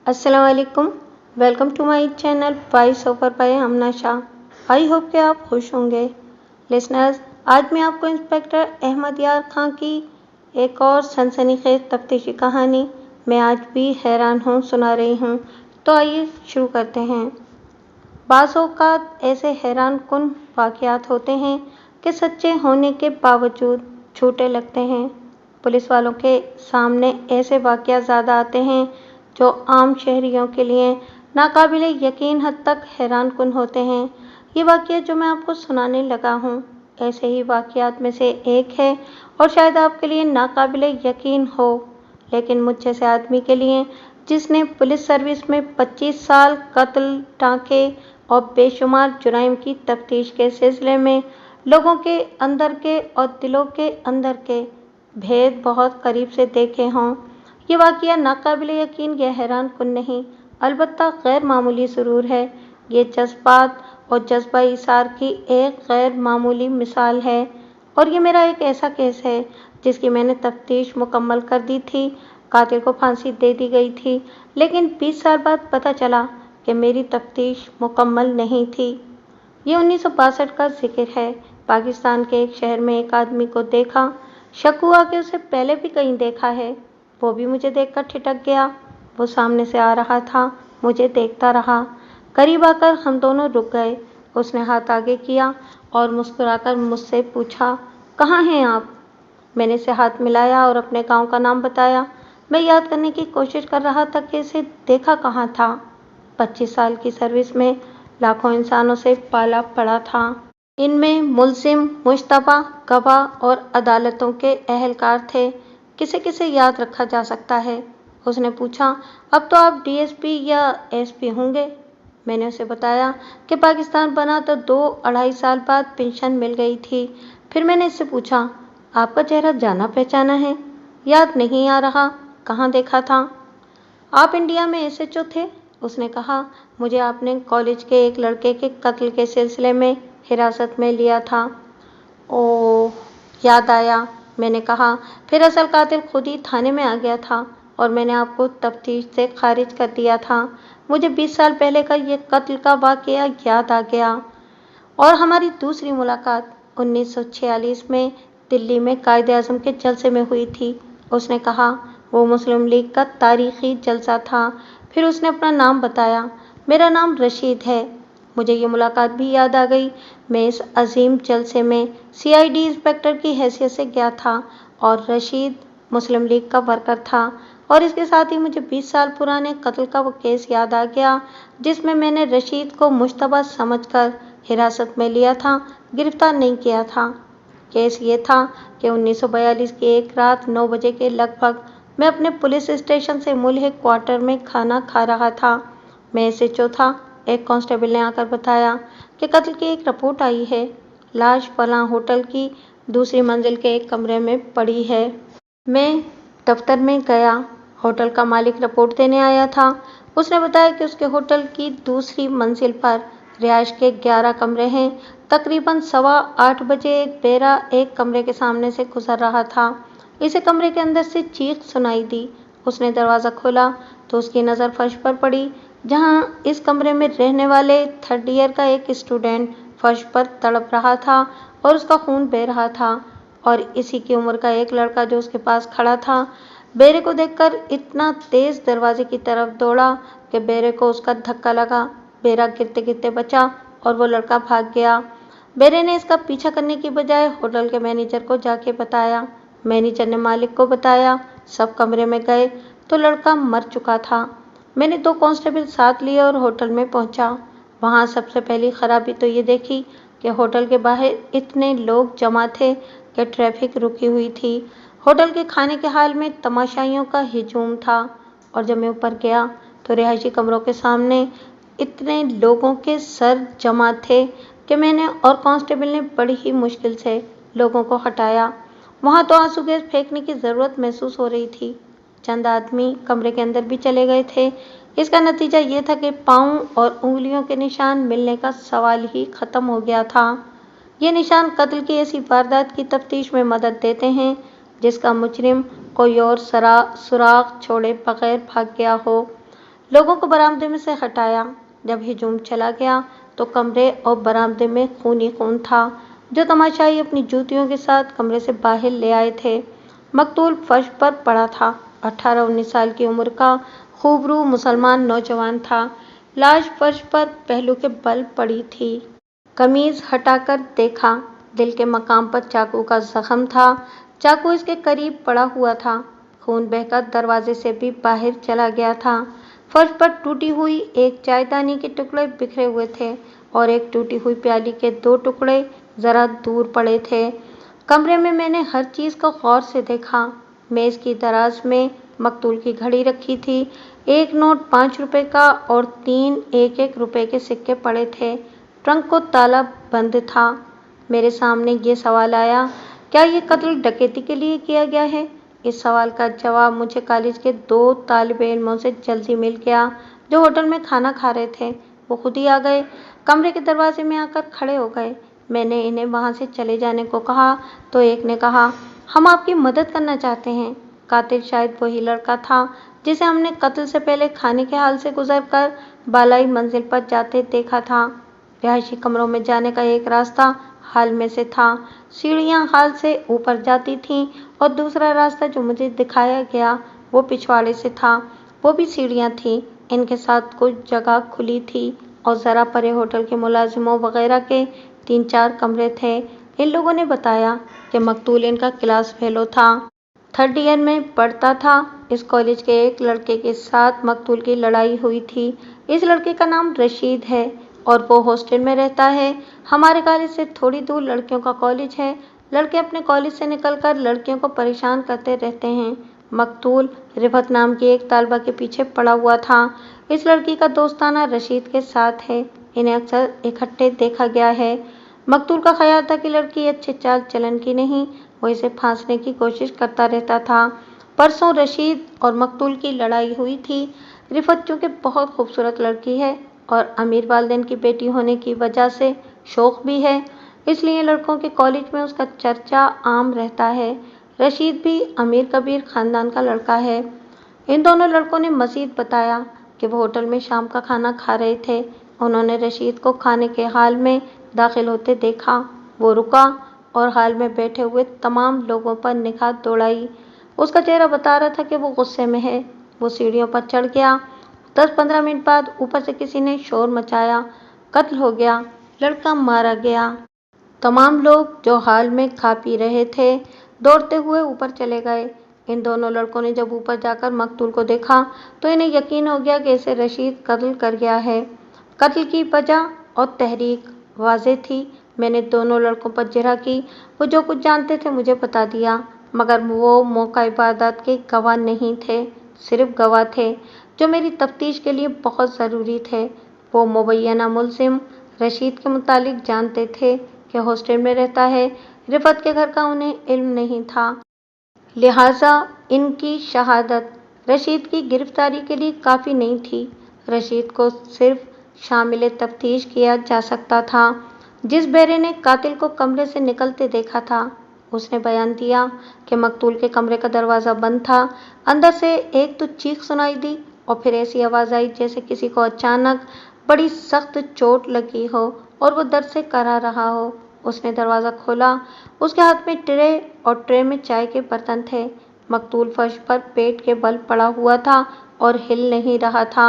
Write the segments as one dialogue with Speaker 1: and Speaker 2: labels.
Speaker 1: अस्सलाम वालेकुम। Welcome to my channel voice over by Amna Shah. I hope कि आप खुश होंगे। लिसनर्स, आज मैं आपको इंस्पेक्टर अहमद यार खां की एक और सनसनीखेज तफ्तीशी कहानी मैं आज भी हैरान हूँ सुना रही हूँ। तो आइए शुरू करते हैं। बाज़ औक़ात ऐसे हैरान कुन वाक़यात होते हैं कि सच्चे होने के बावजूद झूठे लगते हैं। पुलिस वालों के सामने ऐसे वाक़यात ज़्यादा आते हैं जो आम शहरियों के लिए नाकाबिले यकीन हद तक हैरान कुन होते हैं। ये वाक़यात जो मैं आपको सुनाने लगा हूँ ऐसे ही वाक़यात में से एक है और शायद आपके लिए नाकाबिले यकीन हो, लेकिन मुझ जैसे आदमी के लिए जिसने पुलिस सर्विस में 25 साल कत्ल, टाँके और बेशुमार जुराइम की तफ्तीश के सिलसिले में लोगों के अंदर के और दिलों के अंदर के भेद बहुत करीब से देखे हों। ये वाक़या नाकाबिले यकीन या हैरान कुन नहीं, अलबत्ता गैर मामूली ज़रूर है। ये जज्बात और जज्बा इसार की एक गैर मामूली मिसाल है और ये मेरा एक ऐसा केस है जिसकी मैंने तफ्तीश मुकम्मल कर दी थी। कातिल को फांसी दे दी गई थी, लेकिन 20 साल बाद पता चला कि मेरी तफ्तीश मुकम्मल नहीं थी। ये 1962 का जिक्र है। पाकिस्तान के एक शहर में एक आदमी को देखा, शक हुआ कि उसे पहले भी कहीं देखा है। वो भी मुझे देखकर ठिठक गया। वो सामने से आ रहा था, मुझे देखता रहा। करीब आकर हम दोनों रुक गए। उसने हाथ आगे किया और मुस्कुराकर मुझसे पूछा, कहाँ हैं आप? मैंने इसे हाथ मिलाया और अपने गांव का नाम बताया। मैं याद करने की कोशिश कर रहा था कि इसे देखा कहाँ था। 25 साल की सर्विस में लाखों इंसानों से पाला पड़ा था। इनमें मुल्जिम, मुश्तबा, गवाह और अदालतों के अहलकार थे। किसे किसे याद रखा जा सकता है? उसने पूछा। अब तो आप डीएसपी या एसपी होंगे। मैंने उसे बताया कि पाकिस्तान बना तो 2-2.5 साल बाद पेंशन मिल गई थी। फिर मैंने इससे पूछा, आपका चेहरा जाना पहचाना है, याद नहीं आ रहा, कहाँ देखा था? आप इंडिया में एसएचओ थे? उसने कहा, मुझे आपने कॉलेज के एक लड़के के कत्ल के सिलसिले में हिरासत में लिया था। ओह, याद आया, मैंने कहा। फिर असल कातिल खुद ही थाने में आ गया था और मैंने आपको तफ्तीश से खारिज कर दिया था। मुझे 20 साल पहले का ये कत्ल का वाक़या याद आ गया। और हमारी दूसरी मुलाकात 1946 में दिल्ली में कायदे-आज़म के जलसे में हुई थी। उसने कहा, वो मुस्लिम लीग का तारीख़ी जलसा था। फिर उसने अपना नाम बताया। मेरा नाम रशीद है। मुझे ये मुलाकात भी याद आ गई। मैं इस अजीम जलसे में सीआईडी इंस्पेक्टर की हैसियत से गया था और रशीद मुस्लिम लीग का वर्कर था। और इसके साथ ही मुझे 20 साल पुराने कत्ल का वो केस याद आ गया जिसमें मैंने रशीद को मुश्तबा समझकर हिरासत में लिया था, गिरफ्तार नहीं किया था। केस ये था कि 1942 की एक रात 9 बजे के लगभग मैं अपने पुलिस स्टेशन से मुल्हिक क्वार्टर में खाना खा रहा था। मैं एसएचओ था। एक कांस्टेबल ने आकर बताया कि कत्ल की एक रिपोर्ट आई है। लाश फलां होटल की दूसरी मंजिल के एक कमरे में पड़ी है। मैं दफ्तर में गया। होटल का मालिक रिपोर्ट देने आया था। उसने बताया कि उसके होटल की दूसरी मंजिल पर रिहाइश के 11 कमरे हैं। तकरीबन 8:15 बजे एक बेरा एक कमरे के सामने से गुजर रहा था। इसे कमरे के अंदर से चीख सुनाई दी। उसने दरवाज़ा खोला तो उसकी नज़र फर्श पर पड़ी, जहाँ इस कमरे में रहने वाले 3rd ईयर का एक स्टूडेंट फर्श पर तड़प रहा था और उसका खून बह रहा था। और इसी की उम्र का एक लड़का जो उसके पास खड़ा था, बेरे को देखकर इतना तेज दरवाजे की तरफ दौड़ा कि बेरे को उसका धक्का लगा। बेरा गिरते गिरते बचा और वो लड़का भाग गया। बेरे ने इसका पीछा करने की बजाय होटल के मैनेजर को जाके बताया। मैनेजर ने मालिक को बताया। सब कमरे में गए तो लड़का मर चुका था। मैंने 2 कांस्टेबल साथ लिए और होटल में पहुंचा। वहां सबसे पहली खराबी तो ये देखी कि होटल के बाहर इतने लोग जमा थे कि ट्रैफिक रुकी हुई थी। होटल के खाने के हाल में तमाशाइयों का हिजूम था। और जब मैं ऊपर गया तो रिहायशी कमरों के सामने इतने लोगों के सर जमा थे कि मैंने और कांस्टेबल ने बड़ी ही मुश्किल से लोगों को हटाया। वहाँ तो आंसू गैस फेंकने की ज़रूरत महसूस हो रही थी। चंद आदमी कमरे के अंदर भी चले गए थे। इसका नतीजा ये था कि पाँव और उंगलियों के निशान मिलने का सवाल ही ख़त्म हो गया था। ये निशान कत्ल की ऐसी वारदात की तफ्तीश में मदद देते हैं जिसका मुजरिम कोई और सुराग छोड़े बगैर भाग गया हो। लोगों को बरामदे में से हटाया। जब हजूम चला गया तो कमरे और बरामदे में खून ही खून था। जो तमाशाई अपनी जूतियों के साथ कमरे से बाहर ले आए थे। मकतूल फर्श पर पड़ा था। 18-19 साल की उम्र का खूबरू मुसलमान नौजवान था। लाश फर्श पर पहलू के बल पड़ी थी। कमीज हटाकर देखा, दिल के मकाम पर चाकू का जख्म था। चाकू इसके करीब पड़ा हुआ था। खून बहकर दरवाजे से भी बाहर चला गया था। फर्श पर टूटी हुई एक चायदानी के टुकड़े बिखरे हुए थे और एक टूटी हुई प्याली के 2 टुकड़े जरा दूर पड़े थे। कमरे में मैंने हर चीज को गौर से देखा। मेज की दराज में मकतूल की घड़ी रखी थी। एक नोट 5 रुपए का और 3 1-1 रुपए के सिक्के पड़े थे। ट्रंक को ताला बंद था। मेरे सामने ये सवाल आया, क्या ये कत्ल डकैती के लिए किया गया है? इस सवाल का जवाब मुझे कॉलेज के 2 तालिबे इल्मों से जल्दी मिल गया जो होटल में खाना खा रहे थे। वो खुद ही आ गए, कमरे के दरवाजे में आकर खड़े हो गए। मैंने इन्हें वहां से चले जाने को कहा तो एक ने कहा, हम आपकी मदद करना चाहते हैं। कातिल शायद वही लड़का था जिसे हमने कत्ल से पहले खाने के हाल से गुजरकर बालाई मंजिल पर जाते देखा था। रिहायशी कमरों में जाने का एक रास्ता हाल में से था। सीढ़ियां हाल से ऊपर जाती थीं और दूसरा रास्ता जो मुझे दिखाया गया वो पिछवाड़े से था। वो भी सीढ़ियां थीं। इनके साथ कुछ जगह खुली थी और जरा परे होटल के मुलाजिमों वगैरह के 3-4 कमरे थे। इन लोगों ने बताया कि मकतूल इनका क्लास फेलो था, 3rd ईयर में पढ़ता था। इस कॉलेज के एक लड़के के साथ मकतूल की लड़ाई हुई थी। इस लड़के का नाम रशीद है और वो हॉस्टल में रहता है। हमारे कॉलेज से थोड़ी दूर लड़कियों का कॉलेज है। लड़के अपने कॉलेज से निकलकर लड़कियों को परेशान करते रहते हैं। मकतूल रिफत नाम की एक तालबा के पीछे पड़ा हुआ था। इस लड़की का दोस्ताना रशीद के साथ है। इन्हें अक्सर इकट्ठे देखा गया है। मकतूल का ख्याल था कि लड़की अच्छे चाल चलन की नहीं, वो इसे फांसने की कोशिश करता रहता था। परसों रशीद और मकतूल की लड़ाई हुई थी। रिफत चूंकि बहुत खूबसूरत लड़की है और अमीर वालिदैन की बेटी होने की वजह से शौक भी है, इसलिए लड़कों के कॉलेज में उसका चर्चा आम रहता है। रशीद भी अमीर कबीर खानदान का लड़का है। इन दोनों लड़कों ने मजीद बताया कि वो होटल में शाम का खाना खा रहे थे। उन्होंने रशीद को खाने के हाल में दाखिल होते देखा। वो रुका और हाल में बैठे हुए तमाम लोगों पर निगाह दौड़ाई। उसका चेहरा बता रहा था कि वो गुस्से में है। वो सीढ़ियों पर चढ़ गया। 10-15 मिनट बाद ऊपर से किसी ने शोर मचाया, कत्ल हो गया, लड़का मारा गया। तमाम लोग जो हाल में खा पी रहे थे दौड़ते हुए ऊपर चले गए। इन दोनों लड़कों ने जब ऊपर जाकर मकतूल को देखा तो इन्हें यकीन हो गया कि इसे रशीद कत्ल कर गया है। कत्ल की वजह और तहरीक वाज़ेह थी। मैंने दोनों लड़कों पर जिरह की। वो जो कुछ जानते थे मुझे बता दिया, मगर वो मौका इबादत के गवाह नहीं थे, सिर्फ गवाह थे जो मेरी तफ्तीश के लिए बहुत ज़रूरी थे। वो मुबैना मुलजिम रशीद के मुतालिक जानते थे कि हॉस्टल में रहता है। रिफत के घर का उन्हें इल्म नहीं था, लिहाजा इनकी शहादत रशीद की गिरफ्तारी के लिए काफ़ी नहीं थी। रशीद को सिर्फ शामिल तफ्तीश किया जा सकता था। जिस बेरे ने कातिल को कमरे से निकलते देखा था उसने बयान दिया कि मकतूल के कमरे का दरवाज़ा बंद था। अंदर से एक तो चीख सुनाई दी और फिर ऐसी आवाज़ आई जैसे किसी को अचानक बड़ी सख्त चोट लगी हो और वो दर्द से करा रहा हो। उसने दरवाज़ा खोला। उसके हाथ में ट्रे और ट्रे में चाय के बर्तन थे। मकतूल फर्श पर पेट के बल पड़ा हुआ था और हिल नहीं रहा था।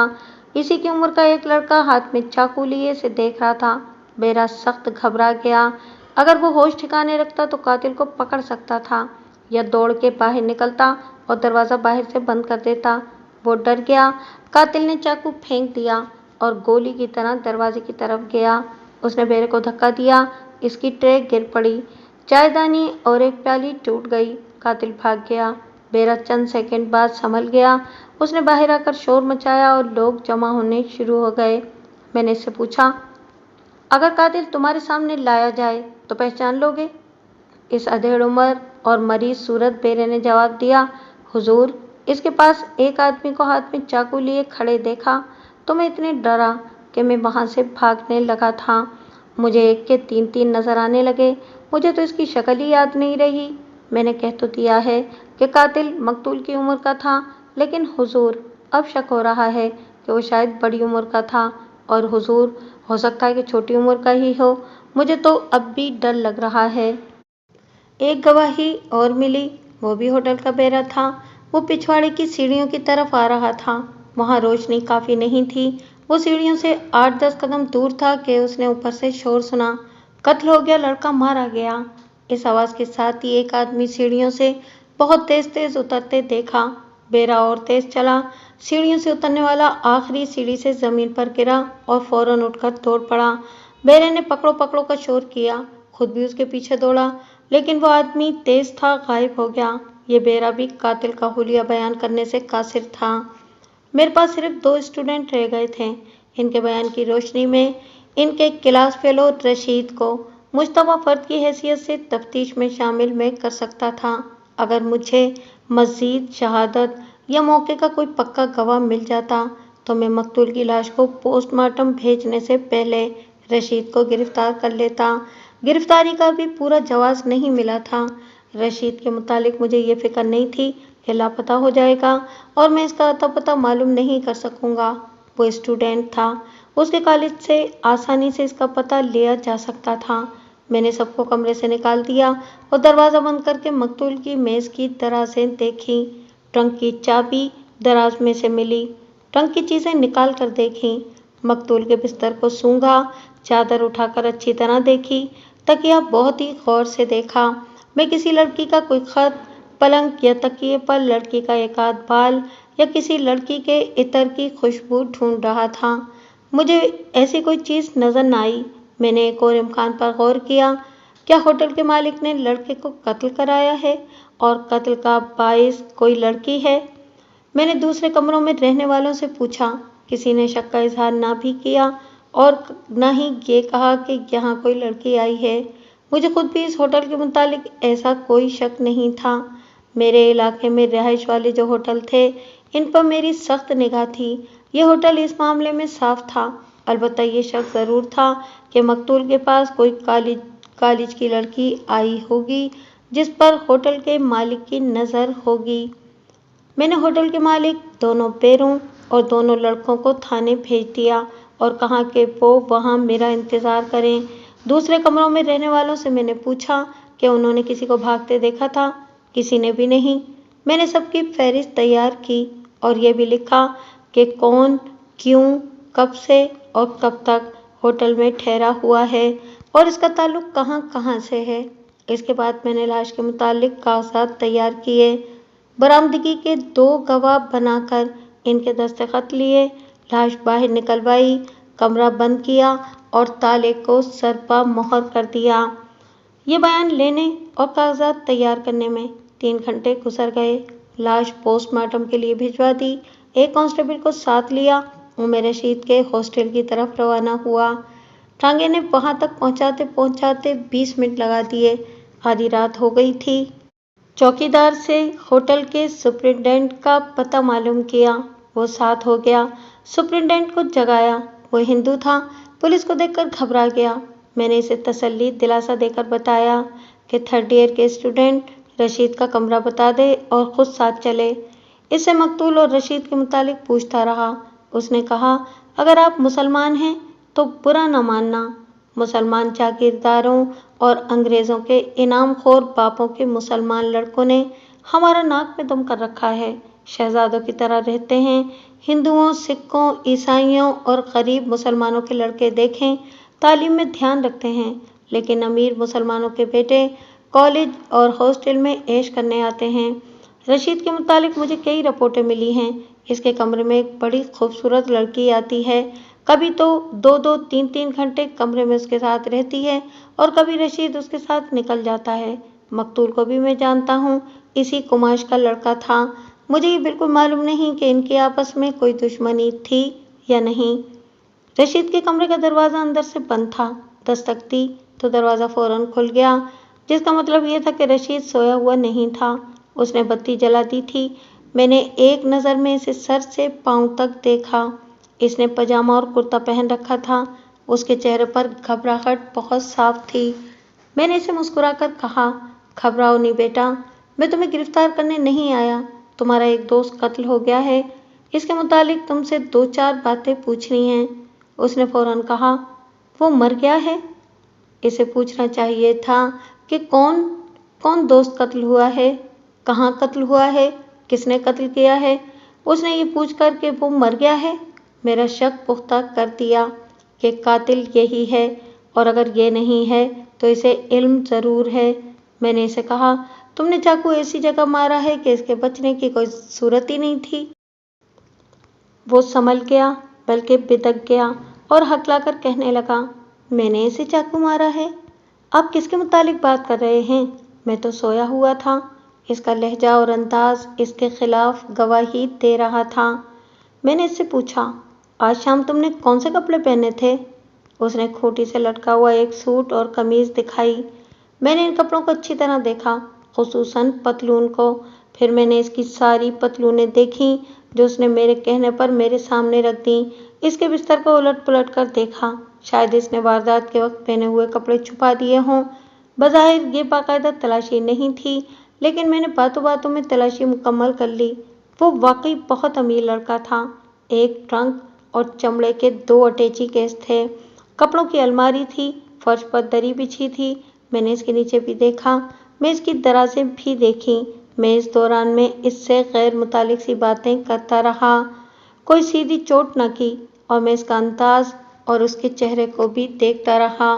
Speaker 1: इसी की उम्र का एक लड़का हाथ में चाकू लिए से देख रहा था। बेरा सख्त घबरा गया। अगर वो होश ठिकाने रखता तो कातिल को पकड़ सकता था या दौड़ के बाहर निकलता और दरवाज़ा बाहर से बंद कर देता। वो डर गया। कातिल ने चाकू फेंक दिया और गोली की तरह दरवाजे की तरफ गया। उसने बेरे को धक्का दिया। इसकी ट्रे गिर पड़ी। चायदानी और एक प्याली टूट गई। कातिल भाग गया। बेरा चंद सेकंड बाद संभल गया। उसने बाहर आकर शोर मचाया और लोग जमा होने शुरू हो गए। मैंने इससे पूछा, अगर कातिल तुम्हारे सामने लाया जाए तो पहचान लोगे? इस अधेड़ उम्र और मरीज सूरत बेरे ने जवाब दिया, हुजूर, इसके पास एक आदमी को हाथ में चाकू लिए खड़े देखा तो मैं इतने डरा कि मैं वहां से भागने लगा था। मुझे एक के 3-3 नजर आने लगे। मुझे तो इसकी शक्ल ही याद नहीं रही। मैंने कह तो दिया है कि कातिल मकतूल की उम्र का था, लेकिन हुजूर अब शक हो रहा है کہ وہ شاید بڑی عمر کا تھا اور حضور ہو سکتا ہے کہ چھوٹی عمر کا ہی ہو۔ مجھے تو اب بھی ڈر لگ رہا ہے۔ ایک گواہی اور ملی، وہ بھی ہوٹل کا بیرا تھا۔ وہ پچھواڑے کی سیڑھیوں کی طرف آ رہا تھا۔ وہاں روشنی کافی نہیں تھی۔ وہ سیڑھیوں سے 8-10 قدم دور تھا کہ اس نے اوپر سے شور سنا، قتل ہو گیا، لڑکا مارا گیا۔ اس آواز کے ساتھ ہی ایک آدمی سیڑھیوں سے بہت تیز تیز اترتے دیکھا۔ بیرا اور تیز چلا۔ سیڑھیوں سے اترنے والا آخری سیڑھی سے زمین پر گرا اور فوراً اٹھ کر دوڑ پڑا۔ بیرے نے پکڑو پکڑو کا شور کیا، خود بھی اس کے پیچھے دوڑا، لیکن وہ آدمی تیز تھا، غائب ہو گیا۔ یہ بیرا بھی قاتل کا حلیہ بیان کرنے سے قاصر تھا۔ میرے پاس صرف 2 اسٹوڈنٹ رہ گئے تھے۔ ان کے بیان کی روشنی میں ان کے کلاس فیلو رشید کو مشتبہ فرد کی حیثیت سے تفتیش میں شامل میں کر سکتا تھا۔ اگر مجھے مزید شہادت یا موقع کا کوئی پکا گواہ مل جاتا تو میں مقتول کی لاش کو پوسٹ مارٹم بھیجنے سے پہلے رشید کو گرفتار کر لیتا۔ گرفتاری کا بھی پورا جواز نہیں ملا تھا۔ رشید کے متعلق مجھے یہ فکر نہیں تھی کہ لاپتہ ہو جائے گا اور میں اس کا اتا پتہ معلوم نہیں کر سکوں گا۔ وہ اسٹوڈنٹ تھا، اس کے کالج سے آسانی سے اس کا پتہ لیا جا سکتا تھا۔ میں نے سب کو کمرے سے نکال دیا اور دروازہ بند کر کے مقتول کی میز کی درازیں دیکھیں۔ ٹرنک کی چابی دراز میں سے ملی۔ ٹرنک کی چیزیں نکال کر دیکھیں۔ مقتول کے بستر کو سونگھا، چادر اٹھا کر اچھی طرح دیکھی، تکیہ بہت ہی غور سے دیکھا۔ میں کسی لڑکی کا کوئی خط، پلنگ یا تکیے پر لڑکی کا ایک آدھ بال یا کسی لڑکی کے عطر کی خوشبو ڈھونڈ رہا تھا۔ مجھے ایسی کوئی چیز نظر نہ آئی۔ میں نے ایک اور امکان پر غور کیا، کیا ہوٹل کے مالک نے لڑکے کو قتل کرایا ہے اور قتل کا باعث کوئی لڑکی ہے؟ میں نے دوسرے کمروں میں رہنے والوں سے پوچھا، کسی نے شک کا اظہار نہ بھی کیا اور نہ ہی یہ کہا کہ یہاں کوئی لڑکی آئی ہے۔ مجھے خود بھی اس ہوٹل کے متعلق ایسا کوئی شک نہیں تھا۔ میرے علاقے میں رہائش والے جو ہوٹل تھے، ان پر میری سخت نگاہ تھی۔ یہ ہوٹل اس معاملے میں صاف تھا۔ البتہ یہ شک ضرور تھا کہ مقتول کے پاس کوئی کالج کی لڑکی آئی ہوگی جس پر ہوٹل کے مالک کی نظر ہوگی۔ میں نے ہوٹل کے مالک، دونوں بیروں اور دونوں لڑکوں کو تھانے بھیج دیا اور کہا کہ وہ وہاں میرا انتظار کریں۔ دوسرے کمروں میں رہنے والوں سے میں نے پوچھا کہ انہوں نے کسی کو بھاگتے دیکھا تھا۔ کسی نے بھی نہیں۔ میں نے سب کی فہرست تیار کی اور یہ بھی لکھا کہ کون، کیوں، کب سے اور کب تک ہوٹل میں ٹھہرا ہوا ہے اور اس کا تعلق کہاں کہاں سے ہے۔ اس کے بعد میں نے لاش کے متعلق کاغذات تیار کیے، برآمدگی کے 2 گواہ بنا کر ان کے دستخط لیے، لاش باہر نکلوائی، کمرہ بند کیا اور تالے کو سرپا مہر کر دیا۔ یہ بیان لینے اور کاغذات تیار کرنے میں 3 گھنٹے گزر گئے۔ لاش پوسٹ مارٹم کے لیے بھجوا دی۔ ایک کانسٹیبل کو ساتھ لیا اور میں رشید کے ہاسٹل کی طرف روانہ ہوا۔ ٹانگے نے وہاں تک پہنچاتے پہنچاتے 20 منٹ لگا دیے۔ آدھی رات ہو گئی تھی۔ چوکیدار سے ہوٹل کے سپرنٹینڈنٹ کا پتہ معلوم کیا، وہ ساتھ ہو گیا۔ سپرنٹینڈنٹ کو جگایا، وہ ہندو تھا۔ پولیس کو دیکھ کر گھبرا گیا۔ میں نے اسے تسلی دلاسا دے کر بتایا کہ 3rd ایئر کے اسٹوڈنٹ رشید کا کمرہ بتا دے اور خود ساتھ چلے۔ اس سے مقتول اور رشید کے متعلق پوچھتا رہا۔ اس نے کہا، اگر آپ مسلمان ہیں تو برا نہ ماننا، مسلمان جاگیرداروں اور انگریزوں کے انعام خور باپوں کے مسلمان لڑکوں نے ہمارا ناک میں دم کر رکھا ہے، شہزادوں کی طرح رہتے ہیں۔ ہندوؤں، سکھوں، عیسائیوں اور غریب مسلمانوں کے لڑکے دیکھیں، تعلیم میں دھیان رکھتے ہیں، لیکن امیر مسلمانوں کے بیٹے کالج اور ہاسٹل میں عیش کرنے آتے ہیں۔ رشید کے متعلق مجھے کئی رپورٹیں ملی ہیں۔ اس کے کمرے میں ایک بڑی خوبصورت لڑکی آتی ہے، کبھی تو 2-2 3-3 گھنٹے کمرے میں اس کے ساتھ رہتی ہے اور کبھی رشید اس کے ساتھ نکل جاتا ہے۔ مقتول کو بھی میں جانتا ہوں، اسی کماش کا لڑکا تھا۔ مجھے یہ بالکل معلوم نہیں کہ ان کی آپس میں کوئی دشمنی تھی یا نہیں۔ رشید کے کمرے کا دروازہ اندر سے بند تھا۔ دستک دی تو دروازہ فوراً کھل گیا، جس کا مطلب یہ تھا کہ رشید سویا ہوا نہیں تھا۔ اس نے بتی جلا دی تھی۔ میں نے ایک نظر میں اسے سر سے پاؤں تک دیکھا۔ اس نے پاجامہ اور کرتا پہن رکھا تھا۔ اس کے چہرے پر گھبراہٹ بہت صاف تھی۔ میں نے اسے مسکرا کر کہا، گھبراؤ نہیں بیٹا، میں تمہیں گرفتار کرنے نہیں آیا، تمہارا ایک دوست قتل ہو گیا ہے، اس کے متعلق تم سے 2-4 باتیں پوچھنی ہیں۔ اس نے فوراً کہا، وہ مر گیا ہے؟ اسے پوچھنا چاہیے تھا کہ کون دوست قتل ہوا ہے، کہاں قتل ہوا ہے، کس نے قتل کیا ہے۔ اس نے یہ پوچھ کر کہ وہ مر گیا ہے، میرا شک پختہ کر دیا کہ قاتل یہی ہے، اور اگر یہ نہیں ہے تو اسے علم ضرور ہے۔ میں نے اسے کہا، تم نے چاقو ایسی جگہ مارا ہے کہ اس کے بچنے کی کوئی صورت ہی نہیں تھی۔ وہ سنبھل گیا، بلکہ بدک گیا اور ہکلا کر کہنے لگا، میں نے اسے چاقو مارا ہے؟ آپ کس کے متعلق بات کر رہے ہیں؟ میں تو سویا ہوا تھا۔ اس کا لہجہ اور انداز اس کے خلاف گواہی دے رہا تھا۔ میں نے اس سے پوچھا، آج شام تم نے کون سے کپڑے پہنے تھے؟ اس نے کھوٹی سے لٹکا ہوا ایک سوٹ اور قمیض دکھائی۔ میں نے ان کپڑوں کو اچھی طرح دیکھا، خصوصاً پتلون کو۔ پھر میں نے اس کی ساری پتلونیں دیکھیں جو اس نے میرے کہنے پر میرے سامنے رکھ دیں۔ اس کے بستر کو الٹ پلٹ کر دیکھا، شاید اس نے واردات کے وقت پہنے ہوئے کپڑے چھپا دیے ہوں۔ بظاہر یہ باقاعدہ تلاشی نہیں تھی، لیکن میں نے باتوں باتوں میں تلاشی مکمل کر لی۔ وہ واقعی بہت امیر لڑکا تھا۔ ایک ٹرنک اور چمڑے کے 2 اٹیچی کیس تھے۔ کپڑوں کی الماری تھی، فرش پر دری بچھی تھی۔ میں نے اس کے نیچے بھی دیکھا، میں اس کی درازیں بھی دیکھیں۔ میں اس دوران میں اس سے غیر متعلق سی باتیں کرتا رہا، کوئی سیدھی چوٹ نہ کی، اور میں اس کا انداز اور اس کے چہرے کو بھی دیکھتا رہا۔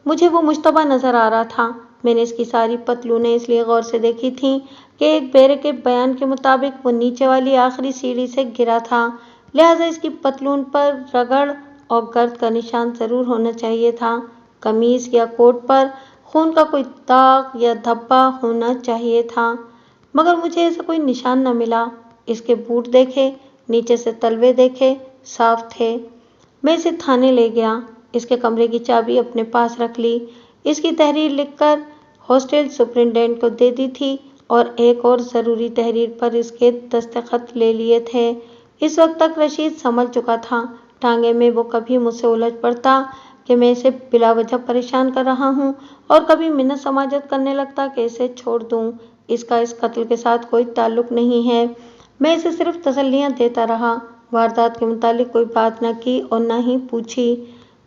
Speaker 1: مجھے وہ مشتبہ نظر آ رہا تھا۔ میں نے اس کی ساری پتلونیں اس لیے غور سے دیکھی تھیں کہ ایک بیرے کے بیان کے مطابق وہ نیچے والی آخری سیڑھی سے گرا تھا، لہٰذا اس کی پتلون پر رگڑ اور گرد کا نشان ضرور ہونا چاہیے تھا۔ قمیض یا کوٹ پر خون کا کوئی داغ یا دھبا ہونا چاہیے تھا، مگر مجھے ایسا کوئی نشان نہ ملا۔ اس کے بوٹ دیکھے، نیچے سے تلوے دیکھے، صاف تھے۔ میں اسے تھانے لے گیا، اس کے کمرے کی چابی اپنے پاس رکھ لی، اس کی تحریر لکھ کر ہاسٹل سپرنٹینڈنٹ کو دے دی تھی، اور ایک اور ضروری تحریر پر اس کے دستخط لے لیے تھے۔ اس وقت تک رشید سنبھل چکا تھا۔ ٹانگے میں وہ کبھی مجھ سے الجھ پڑتا کہ میں اسے بلا وجہ پریشان کر رہا ہوں، اور کبھی منت سماجت کرنے لگتا کہ اسے چھوڑ دوں، اس کا اس قتل کے ساتھ کوئی تعلق نہیں ہے۔ میں اسے صرف تسلیاں دیتا رہا، واردات کے متعلق کوئی بات نہ کی اور نہ ہی پوچھی۔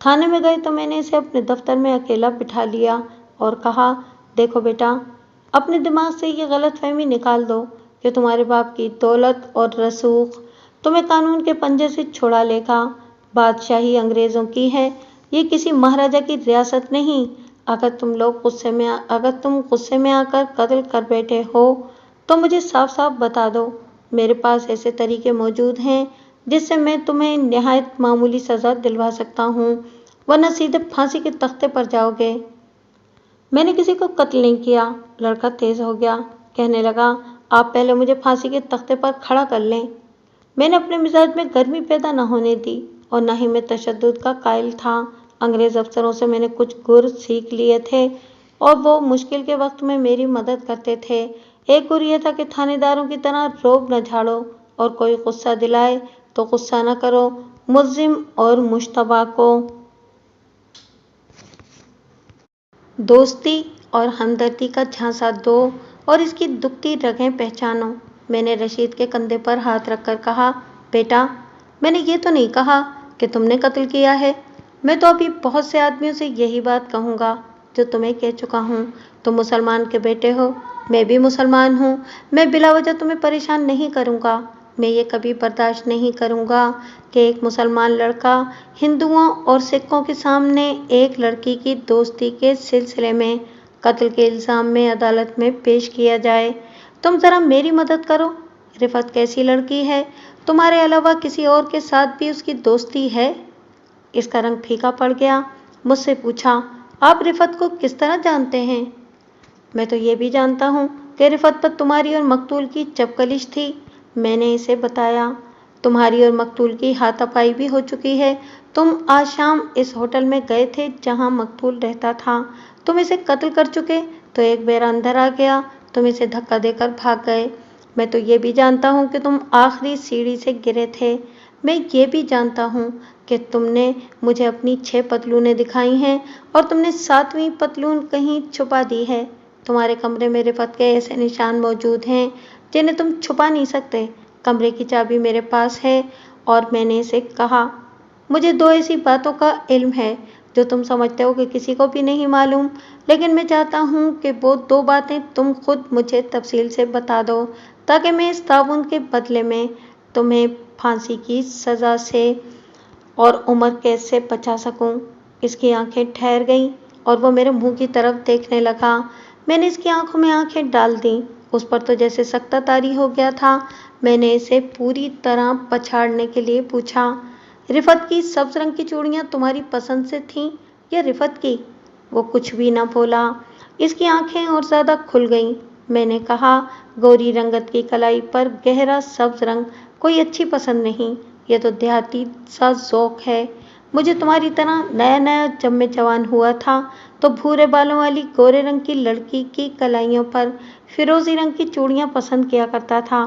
Speaker 1: تھانے میں گئے تو میں نے اسے اپنے دفتر میں اکیلا بٹھا لیا اور کہا، دیکھو بیٹا، اپنے دماغ سے یہ غلط فہمی نکال دو کہ تمہارے باپ کی دولت اور رسوخ تمہیں قانون کے پنجے سے چھڑا لے گا۔ بادشاہی انگریزوں کی ہے، یہ کسی مہاراجا کی ریاست نہیں۔ اگر تم غصے میں آ کر قتل کر بیٹھے ہو تو مجھے صاف صاف بتا دو، میرے پاس ایسے طریقے موجود ہیں جس سے میں تمہیں نہایت معمولی سزا دلوا سکتا ہوں، ورنہ سیدھے پھانسی کے تختے پر جاؤ گے۔ میں نے کسی کو قتل نہیں کیا۔ لڑکا تیز ہو گیا، کہنے لگا، آپ پہلے مجھے پھانسی کے تختے پر کھڑا کر لیں۔ میں نے اپنے مزاج میں گرمی پیدا نہ ہونے دی، اور نہ ہی میں تشدد کا قائل تھا۔ انگریز افسروں سے میں نے کچھ گر سیکھ لیے تھے، اور وہ مشکل کے وقت میں میری مدد کرتے تھے۔ ایک گر یہ تھا کہ تھانے داروں کی طرح روب نہ جھاڑو، اور کوئی غصہ دلائے تو غصہ نہ کرو ملزم اور مشتبہ کو۔ دوستی اور ہمدردی کا جھانسا دو اور اس کی دکھتی رگیں پہچانو۔ میں نے رشید کے کندھے پر ہاتھ رکھ کر کہا، بیٹا، میں نے یہ تو نہیں کہا کہ تم نے قتل کیا ہے۔ میں تو ابھی بہت سے آدمیوں سے یہی بات کہوں گا جو تمہیں کہہ چکا ہوں۔ تم مسلمان کے بیٹے ہو، میں بھی مسلمان ہوں۔ میں بلا وجہ تمہیں پریشان نہیں کروں گا۔ میں یہ کبھی برداشت نہیں کروں گا کہ ایک مسلمان لڑکا ہندوؤں اور سکھوں کے سامنے ایک لڑکی کی دوستی کے سلسلے میں قتل کے الزام میں عدالت میں پیش کیا جائے۔ تم ذرا میری مدد کرو۔ رفعت کیسی لڑکی ہے؟ تمہارے علاوہ کسی اور کے ساتھ بھی اس کی دوستی ہے؟ اس کا رنگ پھیکا پڑ گیا۔ مجھ سے پوچھا، آپ رفعت کو کس طرح جانتے ہیں؟ میں تو یہ بھی جانتا ہوں کہ رفعت پر تمہاری اور مقتول کی چپکلش تھی۔ میں نے اسے بتایا، تمہاری اور مقتول کی ہاتھا پائی بھی ہو چکی ہے۔ تم آج شام اس ہوٹل میں گئے تھے جہاں مقتول رہتا تھا۔ تم اسے قتل کر چکے تو ایک بیرا اندر آ گیا، تم اسے دھکا دے کر بھاگ گئے۔ میں تو یہ بھی جانتا ہوں کہ تم آخری سیڑھی سے گرے تھے۔ میں یہ بھی جانتا ہوں کہ تم نے مجھے اپنی 6 پتلونیں دکھائی ہیں، اور تم نے 7ویں پتلون کہیں چھپا دی ہے۔ تمہارے کمرے میں رفعت کے ایسے نشان موجود ہیں جنہیں تم چھپا نہیں سکتے۔ कमरे की चाबी मेरे पास है और मैंने इसे कहा, मुझे 2 ऐसी बातों का इल्म है जो तुम समझते हो कि किसी को भी नहीं मालूम, लेकिन मैं चाहता हूँ कि वो 2 बातें तुम खुद मुझे तफसील से बता दो, ताकि मैं इस ताउन के बदले में तुम्हें फांसी की सज़ा से और उम्र कैद से बचा सकूं। इसकी आंखें ठहर गईं और वो मेरे मुंह की तरफ देखने लगा। मैंने इसकी आंखों में आंखें डाल दी। उस पर तो जैसे सख्ता तारी हो गया था। मैंने इसे पूरी तरह पछाड़ने के लिए पूछा, रिफत की सब्ज रंग की चूड़ियां तुम्हारी पसंद से थीं या रिफत की? वो कुछ भी न बोला। इसकी आंखें और ज्यादा खुल गईं। मैंने कहा, गोरी रंगत की कलाई पर गहरा सब्ज रंग कोई अच्छी पसंद नहीं, ये तो देहाती सा ज़ौक है। मुझे तुम्हारी तरह नया नया जब मैं जवान हुआ था तो भूरे बालों वाली गोरे रंग की लड़की की कलाइयों पर फिरोजी रंग की चूड़ियां पसंद किया करता था।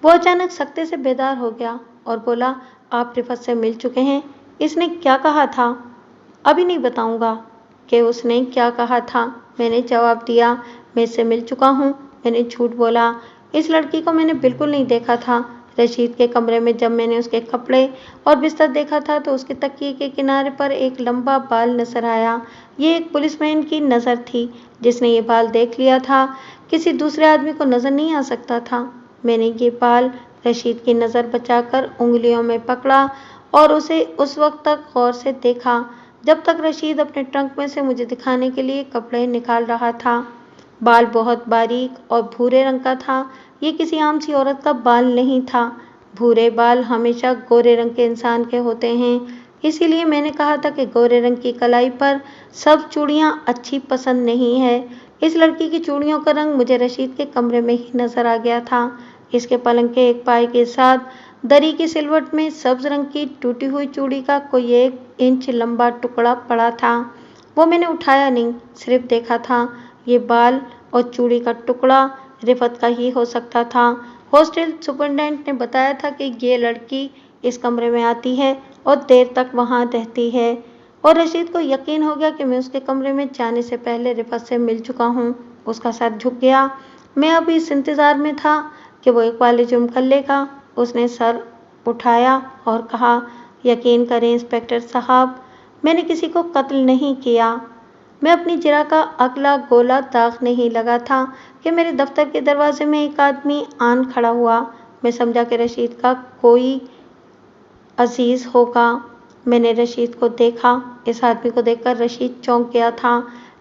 Speaker 1: वो अचानक सख्ते से बेदार हो गया और बोला, आप रिफत से मिल चुके हैं? इसने क्या कहा था? अभी नहीं बताऊंगा कि उसने क्या कहा था। मैंने जवाब दिया, मैं इससे मिल चुका हूँ। मैंने झूठ बोला। इस लड़की को मैंने बिल्कुल नहीं देखा था। रशीद के कमरे में जब मैंने उसके कपड़े और बिस्तर देखा था तो उसके तकिए के किनारे पर एक लंबा बाल नजर आया। ये एक पुलिसमैन की नज़र थी जिसने ये बाल देख लिया था। किसी दूसरे आदमी को नजर नहीं आ सकता था। मैंने ये बाल रशीद की नज़र बचाकर उंगलियों में पकड़ा और उसे उस वक्त तक गौर से देखा जब तक रशीद अपने ट्रंक में से मुझे दिखाने के लिए कपड़े निकाल रहा था। बाल बहुत बारीक और भूरे रंग का था। ये किसी आम सी औरत का बाल नहीं था। भूरे बाल हमेशा गोरे रंग के इंसान के होते हैं। इसीलिए मैंने कहा था कि गोरे रंग की कलाई पर सब चूड़ियां अच्छी पसंद नहीं है। इस लड़की की चूड़ियों का रंग मुझे रशीद के कमरे में ही नजर आ गया था। इसके पलंग के एक पाए के साथ दरी की सिलवट में सब्ज रंग की टूटी हुई चूड़ी का कोई 1 इंच लंबा टुकड़ा पड़ा था। वो मैंने उठाया नहीं, सिर्फ देखा था। ये बाल और चूड़ी का टुकड़ा रिफत का ही हो सकता था। हॉस्टल सुपरिटेंडेंट ने बताया था कि ये लड़की इस कमरे में आती है और देर तक वहां रहती है, और रशीद को यकीन हो गया कि मैं उसके कमरे में जाने से पहले रिफत से मिल चुका हूँ। उसका सर झुक गया। मैं अब इस इंतजार में था कि वो इकबाल जुर्म कर लेगा। उसने सर उठाया और कहा, यकीन करें इंस्पेक्टर साहब, मैंने किसी को कत्ल नहीं किया। मैं अपनी जिरा का अगला गोला दागने ही लगा था कि मेरे दफ्तर के दरवाजे में एक आदमी आन खड़ा हुआ। मैं समझा कि रशीद का कोई अजीज होगा। मैंने रशीद को देखा। इस आदमी को देखकर रशीद चौंक गया था।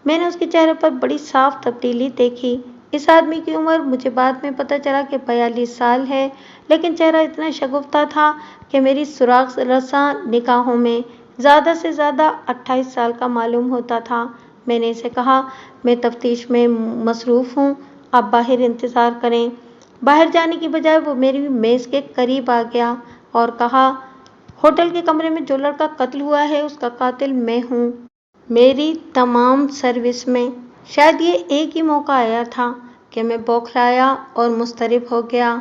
Speaker 1: मैंने उसके चेहरे पर बड़ी साफ तब्दीली देखी। इस आदमी की उम्र मुझे बाद में पता चला कि 42 साल है, लेकिन चेहरा इतना शगुफ्ता था कि मेरी सुराग रसा निगाहों में ज़्यादा से ज़्यादा 28 साल का मालूम होता था। मैंने इसे कहा, मैं तफ्तीश में मसरूफ़ हूँ, आप बाहर इंतज़ार करें। बाहर जाने की बजाय वो मेरी मेज़ के करीब आ गया और कहा, होटल के कमरे में जो लड़का कत्ल हुआ है उसका कातिल मैं हूँ। मेरी तमाम सर्विस में शायद ये एक ही मौका आया था कि मैं बौखलाया और मुस्तरिब हो गया।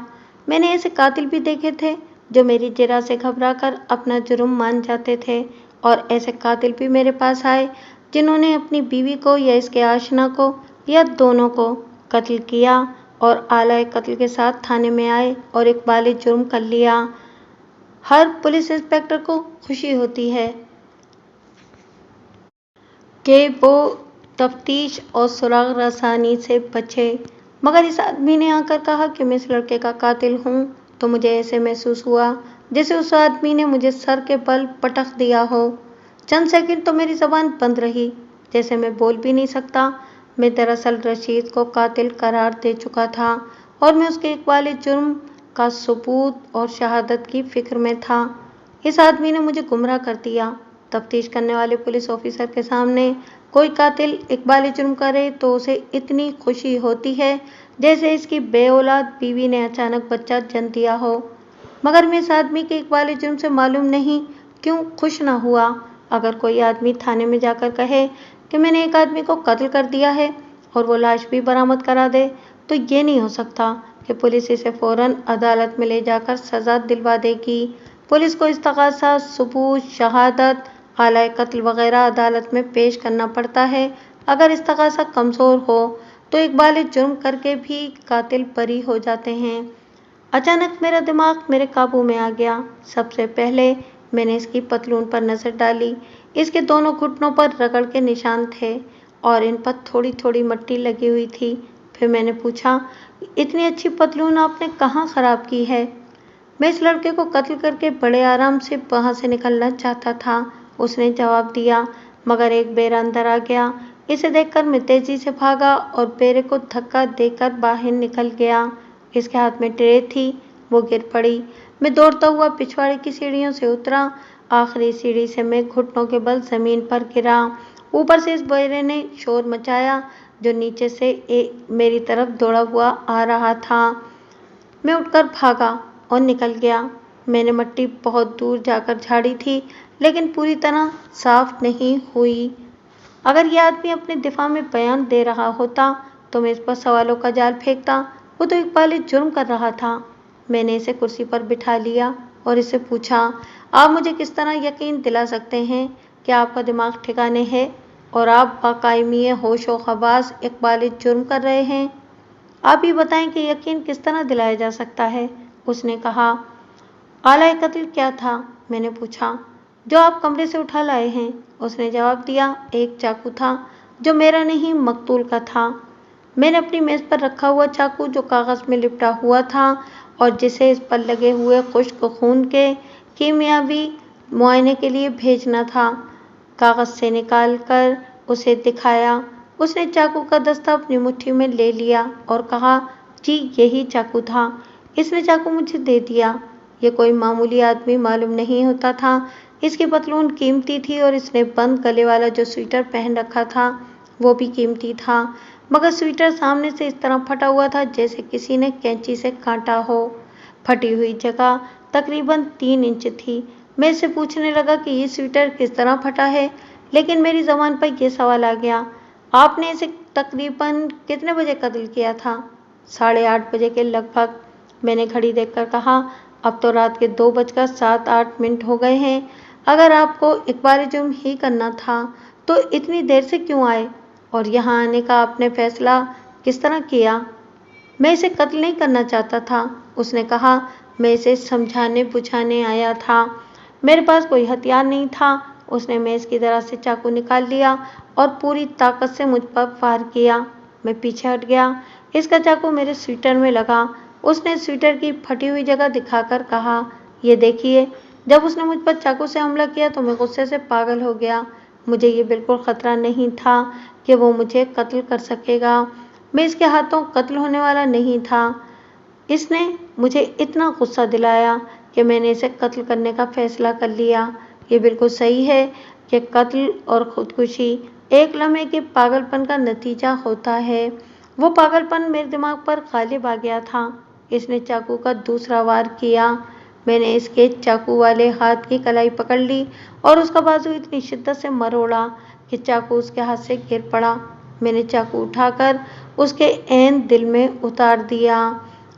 Speaker 1: मैंने ऐसे कातिल भी देखे थे जो मेरी जिरा से घबराकर अपना जुर्म मान जाते थे, और ऐसे कातिल भी मेरे पास आए जिन्होंने अपनी बीवी को या इसके आशना को या दोनों को कत्ल किया और आला कत्ल के साथ थाने में आए और इकबाल जुर्म कर लिया। हर पुलिस इंस्पेक्टर को खुशी होती है कि वो तफ्तीश और सुराग रसानी से बचे, मगर इस आदमी ने आकर कहा कि मैं इस लड़के का कातिल हूँ तो मुझे ऐसे महसूस हुआ जैसे उस आदमी ने मुझे सर के बल पटक दिया हो। चंद सेकंड तो मेरी ज़बान बंद रही, जैसे मैं बोल भी नहीं सकता। मैं दरअसल रशीद को कातिल करार दे चुका था और मैं उसके इकबाल जुर्म का सबूत और शहादत की फिक्र में था। इस आदमी ने मुझे गुमराह कर दिया। तफ्तीश करने वाले पुलिस ऑफिसर के सामने कोई कातिल इकबाल जुर्म करे तो उसे इतनी खुशी होती है जैसे इसकी बेऔलाद बीवी ने अचानक बच्चा जन्म दिया हो। मगर मैं इस आदमी के इकबाल जुर्म से मालूम नहीं क्यों खुश न हुआ। अगर कोई आदमी थाने में जाकर कहे कि मैंने एक आदमी को कत्ल कर दिया है और वो लाश भी बरामद करा दे, तो ये नहीं हो सकता कि पुलिस इसे फौरन अदालत में ले जाकर सज़ा दिलवा देगी। पुलिस को इस्तग़ासा, सबूत, शहादत, आला कत्ल वगैरह अदालत में पेश करना पड़ता है। अगर इस्तग़ासा कमज़ोर हो तो इकबाल जुर्म करके भी कातिल बरी हो जाते हैं। अचानक मेरा दिमाग मेरे काबू में आ गया। सबसे पहले मैंने इसकी पतलून पर नजर डाली। इसके दोनों घुटनों पर रगड़ के निशान थे और इन पर थोड़ी थोड़ी मिट्टी लगी हुई थी। फिर मैंने पूछा, इतनी अच्छी पतलून आपने कहाँ खराब की है? मैं इस लड़के को कत्ल करके बड़े आराम से वहां से निकलना चाहता था, उसने जवाब दिया, मगर एक बेरा अंदर आ गया। इसे देखकर मैं तेजी से भागा और बेरे को धक्का देकर बाहर निकल गया। इसके हाथ में ट्रे थी, वो गिर पड़ी। मैं दौड़ता हुआ पिछवाड़े की सीढ़ियों से उतरा। आखिरी सीढ़ी से मैं घुटनों के बल जमीन पर गिरा। ऊपर से इस बेरे ने शोर मचाया जो नीचे से मेरी तरफ दौड़ा हुआ आ रहा था। मैं उठकर भागा और निकल गया। मैंने मिट्टी बहुत दूर जाकर झाड़ी थी, लेकिन पूरी तरह साफ नहीं हुई। अगर यह आदमी अपने दिफा में बयान दे रहा होता तो मैं इस पर सवालों का जाल फेंकता। वो तो इकबाल जुर्म कर रहा था। मैंने इसे कुर्सी पर बिठा लिया और इससे पूछा, आप मुझे किस तरह यकीन दिला सकते हैं कि आपका दिमाग ठिकाने है और आप बाकायमी होश व खवास इकबाल जुर्म कर रहे हैं? आप ही बताएं कि यकीन किस तरह दिलाया जा सकता है? उसने कहा। आला कत्ल क्या था? मैंने पूछा। जो आप कमरे से उठा लाए हैं, उसने जवाब दिया। एक चाकू था जो मेरा नहीं मकतूल का था। मैंने अपनी मेज पर रखा हुआ चाकू जो कागज में लिपटा हुआ था और जिसे इस पर लगे हुए खुश्क खून के कीमियावी मुआयने के लिए भेजना था, कागज से निकाल कर उसे दिखाया। उसने चाकू का दस्ता अपनी मुट्ठी में ले लिया और कहा, जी यही चाकू था। इसने चाकू मुझे दे दिया। ये कोई मामूली आदमी मालूम नहीं होता था। इसकी पतलून कीमती थी और इसने बंद गले वाला जो स्वेटर पहन रखा था वो भी कीमती था, मगर स्वेटर सामने से इस तरह फटा हुआ था जैसे किसी ने कैंची से काटा हो। फटी हुई जगह तकरीबन 3 इंच थी। मैं इससे पूछने लगा कि ये स्वेटर किस तरह फटा है, लेकिन मेरी ज़बान पर यह सवाल आ गया, आपने इसे तकरीबन कितने बजे कत्ल किया था? 8:30 बजे के लगभग। मैंने घड़ी देखकर कहा, अब तो रात के 2:07 हो गए हैं। अगर आपको इकबाल जुर्म ही करना था तो इतनी देर से क्यों आए और यहाँ आने का आपने फैसला किस तरह किया? मैं इसे कत्ल नहीं करना चाहता था, उसने कहा। मैं इसे समझाने बुझाने आया था। मेरे पास कोई हथियार नहीं था। उसने मेज की दराज से चाकू निकाल लिया और पूरी ताकत से मुझ पर वार किया। मैं पीछे हट गया। इसका चाकू मेरे स्वेटर में लगा। उसने स्वेटर की फटी हुई जगह दिखाकर कहा, ये देखिए। जब उसने मुझ पर चाकू से हमला किया तो मैं गुस्से से पागल हो गया। मुझे ये बिल्कुल खतरा नहीं था कि वो मुझे कत्ल कर सकेगा। मैं इसके हाथों कत्ल होने वाला नहीं था। इसने मुझे इतना गुस्सा दिलाया कि मैंने इसे कत्ल करने का फैसला कर लिया। ये बिल्कुल सही है कि कत्ल और खुदकुशी एक लम्हे के पागलपन का नतीजा होता है। वो पागलपन मेरे दिमाग पर गालिब आ गया था। इसने चाकू का दूसरा वार किया। मैंने इसके चाकू वाले हाथ की कलाई पकड़ ली और उसका बाजू इतनी शिद्दत से मरोड़ा कि चाकू उसके हाथ से गिर पड़ा। मैंने चाकू उठाकर उसके ऐन दिल में उतार दिया।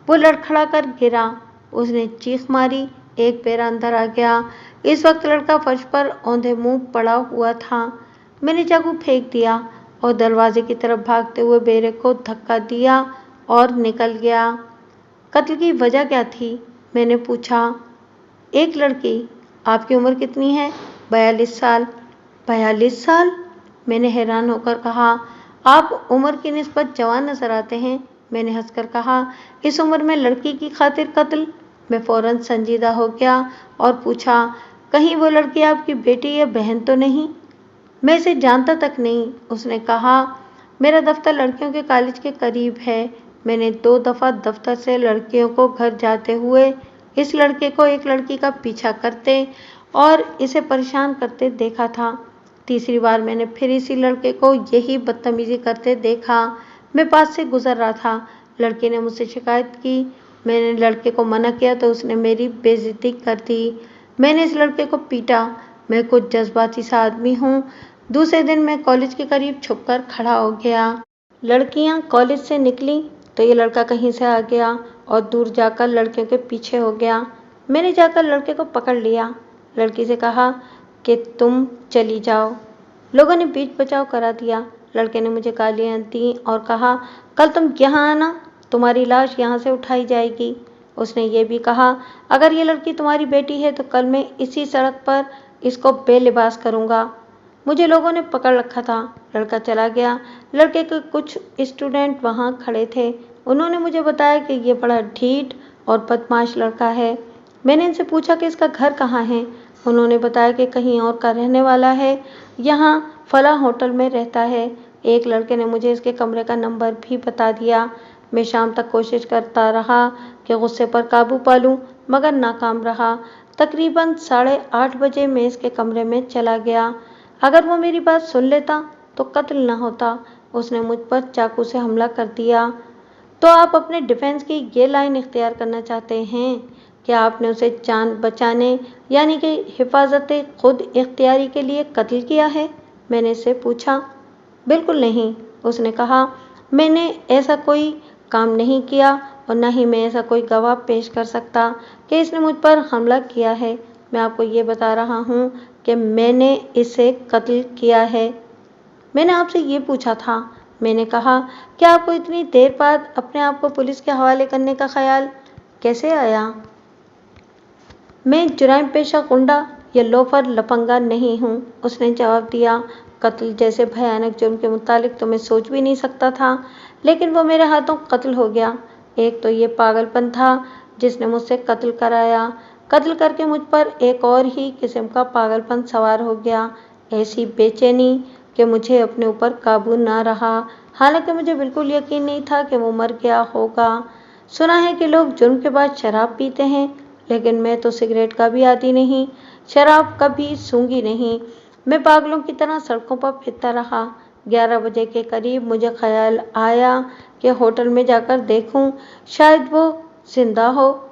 Speaker 1: वो लड़खड़ा कर गिरा। उसने चीख मारी। एक पैर अंदर आ गया। इस वक्त लड़का फर्श पर औंधे मुंह पड़ा हुआ था। मैंने चाकू फेंक दिया और दरवाजे की तरफ भागते हुए बेरे को धक्का दिया और निकल गया। कत्ल की वजह क्या थी? मैंने पूछा। एक लड़की। आपकी उम्र कितनी है? 42 साल। 42 साल? मैंने हैरान होकर कहा। आप उम्र की निस्बत जवान नजर आते हैं। मैंने हंसकर कहा, इस उम्र में लड़की की खातिर कत्ल? मैं फौरन संजीदा हो गया और पूछा, कहीं वो लड़की आपकी बेटी या बहन तो नहीं? मैं इसे जानता तक नहीं, उसने कहा। मेरा दफ्तर लड़कियों के कॉलेज के करीब है। मैंने 2 दफ़ा दफ्तर से लड़कियों को घर जाते हुए इस लड़के को एक लड़की का पीछा करते और इसे परेशान करते देखा था। तीसरी बार मैंने फिर इसी लड़के को यही बदतमीजी करते देखा। मैं पास से गुजर रहा था। लड़के ने मुझसे शिकायत की। मैंने लड़के को मना किया तो उसने मेरी बेइज्जती कर दी। मैंने इस लड़के को पीटा। मैं कुछ जज्बाती सा आदमी हूँ। दूसरे दिन मैं कॉलेज के करीब छुपकर खड़ा हो गया। लड़कियाँ कॉलेज से निकली तो ये लड़का कहीं से आ गया और दूर जाकर लड़कियों के पीछे हो गया। मैंने जाकर लड़के को पकड़ लिया। लड़की से कहा कि तुम चली जाओ। लोगों ने बीच बचाव करा दिया। लड़के ने मुझे गालियाँ दी और कहा, कल तुम यहाँ आना, तुम्हारी लाश यहाँ से उठाई जाएगी। उसने ये भी कहा, अगर ये लड़की तुम्हारी बेटी है तो कल मैं इसी सड़क पर इसको बेलिबास करूँगा। मुझे लोगों ने पकड़ रखा था। लड़का चला गया। लड़के के कुछ स्टूडेंट वहाँ खड़े थे। उन्होंने मुझे बताया कि ये बड़ा ढीठ और बदमाश लड़का है। मैंने इनसे पूछा कि इसका घर कहाँ है। उन्होंने बताया कि कहीं और का रहने वाला है, यहाँ फलां होटल में रहता है। एक लड़के ने मुझे इसके कमरे का नंबर भी बता दिया। मैं शाम तक कोशिश करता रहा कि गुस्से पर काबू पा लूं, मगर नाकाम रहा। तकरीबन 8:30 बजे मैं इसके कमरे में चला गया। अगर वो मेरी बात सुन लेता तो कत्ल न होता। उसने मुझ पर चाकू से हमला कर दिया। तो आप अपने डिफेंस की ये लाइन इख्तियार करना चाहते हैं कि आपने उसे जान बचाने यानी कि हिफाजत खुद इख्तियारी के लिए कत्ल किया है? मैंने इससे पूछा। बिल्कुल नहीं, उसने कहा। मैंने ऐसा कोई काम नहीं किया और न ही मैं ऐसा कोई गवाह पेश कर सकता कि इसने मुझ पर हमला किया है। मैं आपको ये बता रहा हूँ कि मैंने इसे कत्ल किया है। मैंने आपसे ये पूछा था। मैंने कहा, क्या आपको इतनी देर बाद अपने आप को पुलिस के हवाले करने का ख्याल कैसे आया? मैं जुराइम पेशा गुंडा या लोफर लफंगा नहीं हूँ, उसने जवाब दिया। कत्ल जैसे भयानक जुर्म के मुतालिक तो मैं सोच भी नहीं सकता था, लेकिन वो मेरे हाथों कत्ल हो गया। एक तो ये पागलपन था जिसने मुझसे कत्ल कराया। कत्ल करके मुझ पर एक और ही किस्म का पागलपन सवार हो गया, ऐसी बेचैनी कि मुझे अपने ऊपर काबू ना रहा। हालांकि मुझे बिल्कुल यकीन नहीं था कि वो मर गया होगा। सुना है कि लोग जुर्म के बाद शराब पीते हैं, लेकिन मैं तो सिगरेट का भी आदी नहीं, शराब कभी सूंघी नहीं। मैं पागलों की तरह सड़कों पर फिरता रहा। 11 बजे के करीब मुझे ख्याल आया कि होटल में जाकर देखूं, शायद वो जिंदा हो।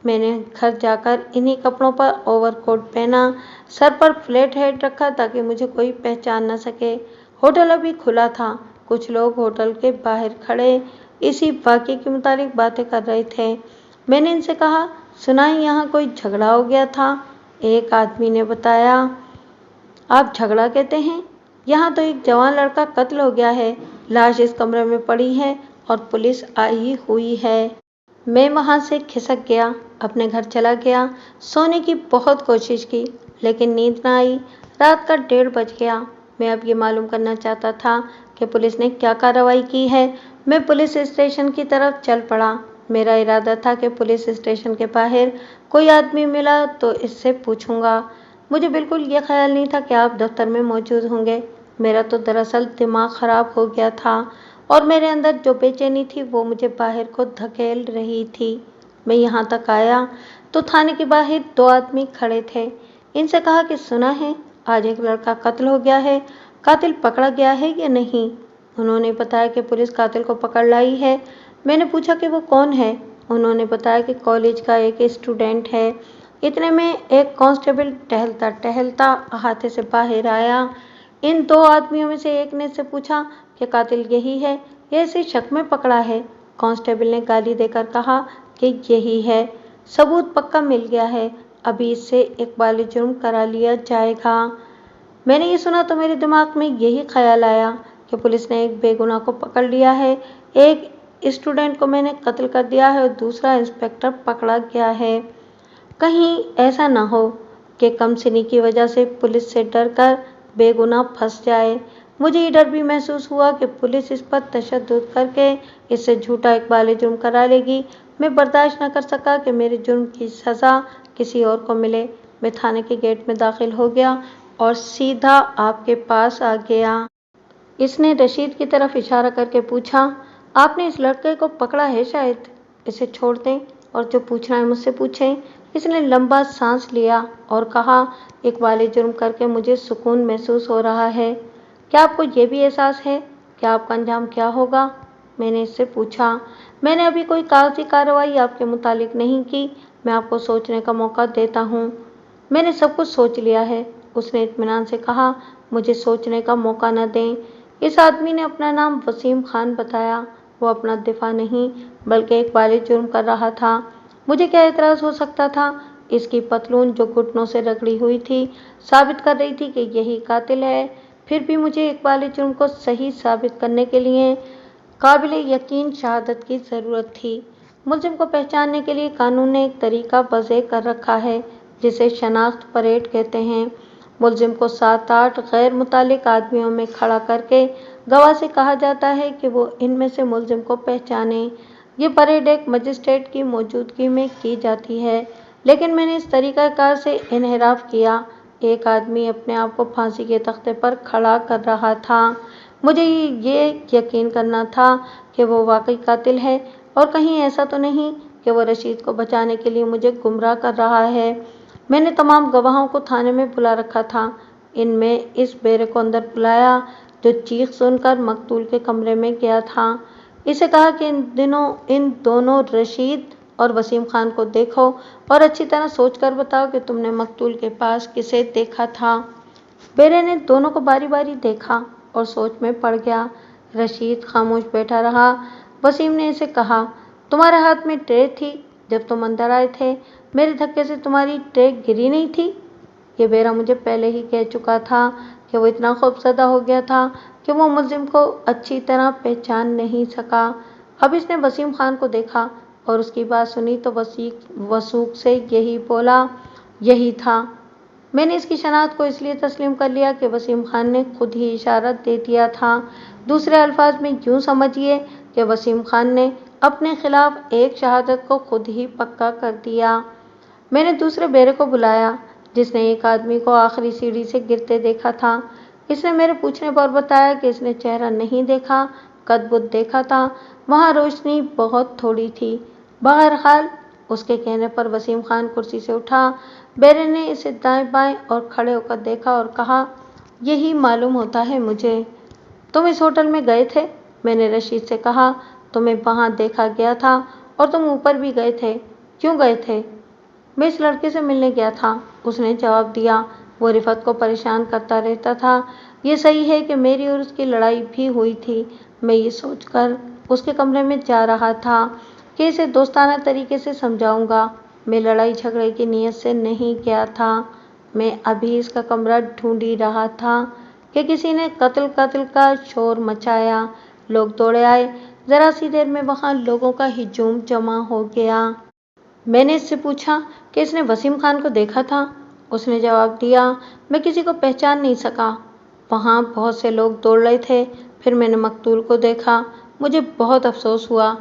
Speaker 1: मैंने घर जाकर इन्हीं कपड़ों पर ओवरकोट पहना, सर पर फ्लैट हेड रखा ताकि मुझे कोई पहचान न सके। होटल अभी खुला था। कुछ लोग होटल के बाहर खड़े इसी वाक़ये के मुतालिक बातें कर रहे थे। मैंने इनसे कहा, सुना है यहाँ कोई झगड़ा हो गया था। एक आदमी ने बताया। आप झगड़ा कहते हैं? यहाँ तो एक जवान लड़का कत्ल हो गया है। लाश इस कमरे में पड़ी है और पुलिस आई हुई है। मैं वहाँ से खिसक गया, अपने घर चला गया। सोने की बहुत कोशिश की, लेकिन नींद न आई। रात का 1:30 बज गया। मैं अब ये मालूम करना चाहता था कि पुलिस ने क्या कार्रवाई की है। मैं पुलिस स्टेशन की तरफ चल पड़ा। मेरा इरादा था कि पुलिस स्टेशन के बाहर कोई आदमी मिला तो इससे पूछूंगा। मुझे बिल्कुल ये ख्याल नहीं था कि आप दफ्तर में मौजूद होंगे। मेरा तो दरअसल दिमाग खराब हो गया था और मेरे अंदर जो बेचैनी थी वो मुझे बाहर को धकेल रही थी। मैं यहाँ तक आया तो थाने के बाहर 2 आदमी खड़े थे। इनसे कहा कि सुना है आज एक लड़का कत्ल हो गया है, कातिल पकड़ा गया है या नहीं? उन्होंने बताया कि पुलिस कातिल को पकड़ लाई है। मैंने पूछा कि वो कौन है? उन्होंने बताया कि कॉलेज का एक स्टूडेंट है। इतने में एक कांस्टेबल टहलता टहलता अहाते से बाहर आया। इन 2 आदमियों में से एक ने से पूछा कि कातिल यही है या इसे शक में पकड़ा है? कांस्टेबल ने गाली देकर कहा कि यही है, सबूत पक्का मिल गया है, अभी इससे इकबाल जुर्म करा लिया जाएगा। मैंने ये सुना तो मेरे दिमाग में यही ख्याल आया कि पुलिस ने एक बेगुनाह को पकड़ लिया है, एक स्टूडेंट को मैंने कत्ल कर दिया है और दूसरा इंस्पेक्टर पकड़ा गया है। कहीं ऐसा ना हो कि कमसिनी की वजह से पुलिस से डरकर बेगुनाह फंस जाए। मुझे ये डर भी महसूस हुआ कि पुलिस इस पर तशद्दुद करके इससे झूठा इकबाल जुर्म करा लेगी। मैं बर्दाश्त न कर सका कि मेरे जुर्म की सज़ा किसी और को मिले। मैं थाने के गेट में दाखिल हो गया और सीधा आपके पास आ गया। इसने रशीद की तरफ इशारा करके पूछा, आपने इस लड़के को पकड़ा है शायद? इसे छोड़ दें और जो पूछना है मुझसे पूछें। इसने लंबा सांस लिया और कहा, इकबाल जुर्म करके मुझे सुकून महसूस हो रहा है। क्या आपको ये भी एहसास है कि आपका अंजाम क्या होगा? मैंने इससे पूछा। मैंने अभी कोई कागजी कार्रवाई आपके मुतालिक नहीं की, मैं आपको सोचने का मौका देता हूँ। मैंने सब कुछ सोच लिया है, उसने इत्मीनान से कहा। मुझे सोचने का मौका न दें। इस आदमी ने अपना नाम वसीम खान बताया। वो अपना दिफा नहीं बल्कि इकबाल जुर्म कर रहा था। मुझे क्या एतराज़ हो सकता था? इसकी पतलून जो घुटनों से रगड़ी हुई थी साबित कर रही थी कि यही कातिल है। फिर भी मुझे इकबाल जुर्म को सही साबित करने के लिए काबिल यकीन शहादत की ज़रूरत थी। मुलजिम को पहचानने के लिए कानून ने एक तरीका वज़े कर रखा है जिसे शनाख्त परेड कहते हैं। मुलजिम को 7-8 गैर मुतालिक आदमियों में खड़ा करके गवाह से कहा जाता है कि वो इनमें से मुलजिम को पहचाने। ये परेड एक मजिस्ट्रेट की मौजूदगी में की जाती है, लेकिन मैंने इस तरीक़ाकार से इन्हिराफ किया। एक आदमी अपने आप को फांसी के तख्ते पर खड़ा कर रहा था। मुझे ये यकीन करना था कि वो वाकई कातिल है और कहीं ऐसा तो नहीं कि वो रशीद को बचाने के लिए मुझे गुमराह कर रहा है। मैंने तमाम गवाहों को थाने में बुला रखा था। इनमें इस बेरे को अंदर बुलाया जो चीख सुनकर मकतूल के कमरे में गया था। इसे कहा कि इन दोनों रशीद और वसीम खान को देखो और अच्छी तरह सोचकर बताओ कि तुमने मकतूल के पास किसे देखा था। बेरे ने दोनों को बारी बारी देखा और सोच में पड़ गया। रशीद खामोश बैठा रहा। वसीम ने इसे कहा, तुम्हारे हाथ में ट्रे थी जब तुम अंदर आए थे, मेरे धक्के से तुम्हारी ट्रे गिरी नहीं थी। ये बेरा मुझे पहले ही कह चुका था कि वो इतना खौफजदा हो गया था कि वो मुलजिम को अच्छी तरह पहचान नहीं सका। अब इसने वसीम खान को देखा और उसकी बात सुनी तो वसूख से यही बोला, यही था। मैंने इसकी शनाख्त को इसलिए तस्लीम कर लिया कि वसीम खान ने खुद ही इशारा दे दिया था। दूसरे अल्फाज में यूँ समझिए कि वसीम खान ने अपने खिलाफ एक शहादत को खुद ही पक्का कर दिया। मैंने दूसरे बेरे को बुलाया जिसने एक आदमी को आखिरी सीढ़ी से गिरते देखा था। इसने मेरे पूछने पर बताया कि इसने चेहरा नहीं देखा, कद-बुद देखा था, वहाँ रोशनी बहुत थोड़ी थी। बहरहाल उसके कहने पर वसीम खान कुर्सी से उठा। बेरे ने इसे दाएं बाएं और खड़े होकर देखा और कहा, यही मालूम होता है मुझे। तुम इस होटल में गए थे? मैंने रशीद से कहा, तुम्हें वहाँ देखा गया था और तुम ऊपर भी गए थे। क्यों गए थे? मैं इस लड़के से मिलने गया था, उसने जवाब दिया। वो रिफत को परेशान करता रहता था। ये सही है कि मेरी और उसकी लड़ाई भी हुई थी। मैं ये सोचकर उसके कमरे में जा रहा था कि इसे दोस्ताना तरीके से समझाऊंगा। मैं लड़ाई झगड़े की नीयत से नहीं गया था। मैं अभी इसका कमरा ढूंढ ही रहा था कि किसी ने कत्ल का शोर मचाया। लोग दौड़े आए। जरा सी देर में वहाँ लोगों का हिजूम जमा हो गया। मैंने इससे पूछा कि इसने वसीम खान को देखा था। उसने जवाब दिया, मैं किसी को पहचान नहीं सका। वहाँ बहुत से लोग दौड़ रहे थे। फिर मैंने मकतूल को देखा। मुझे बहुत अफसोस हुआ।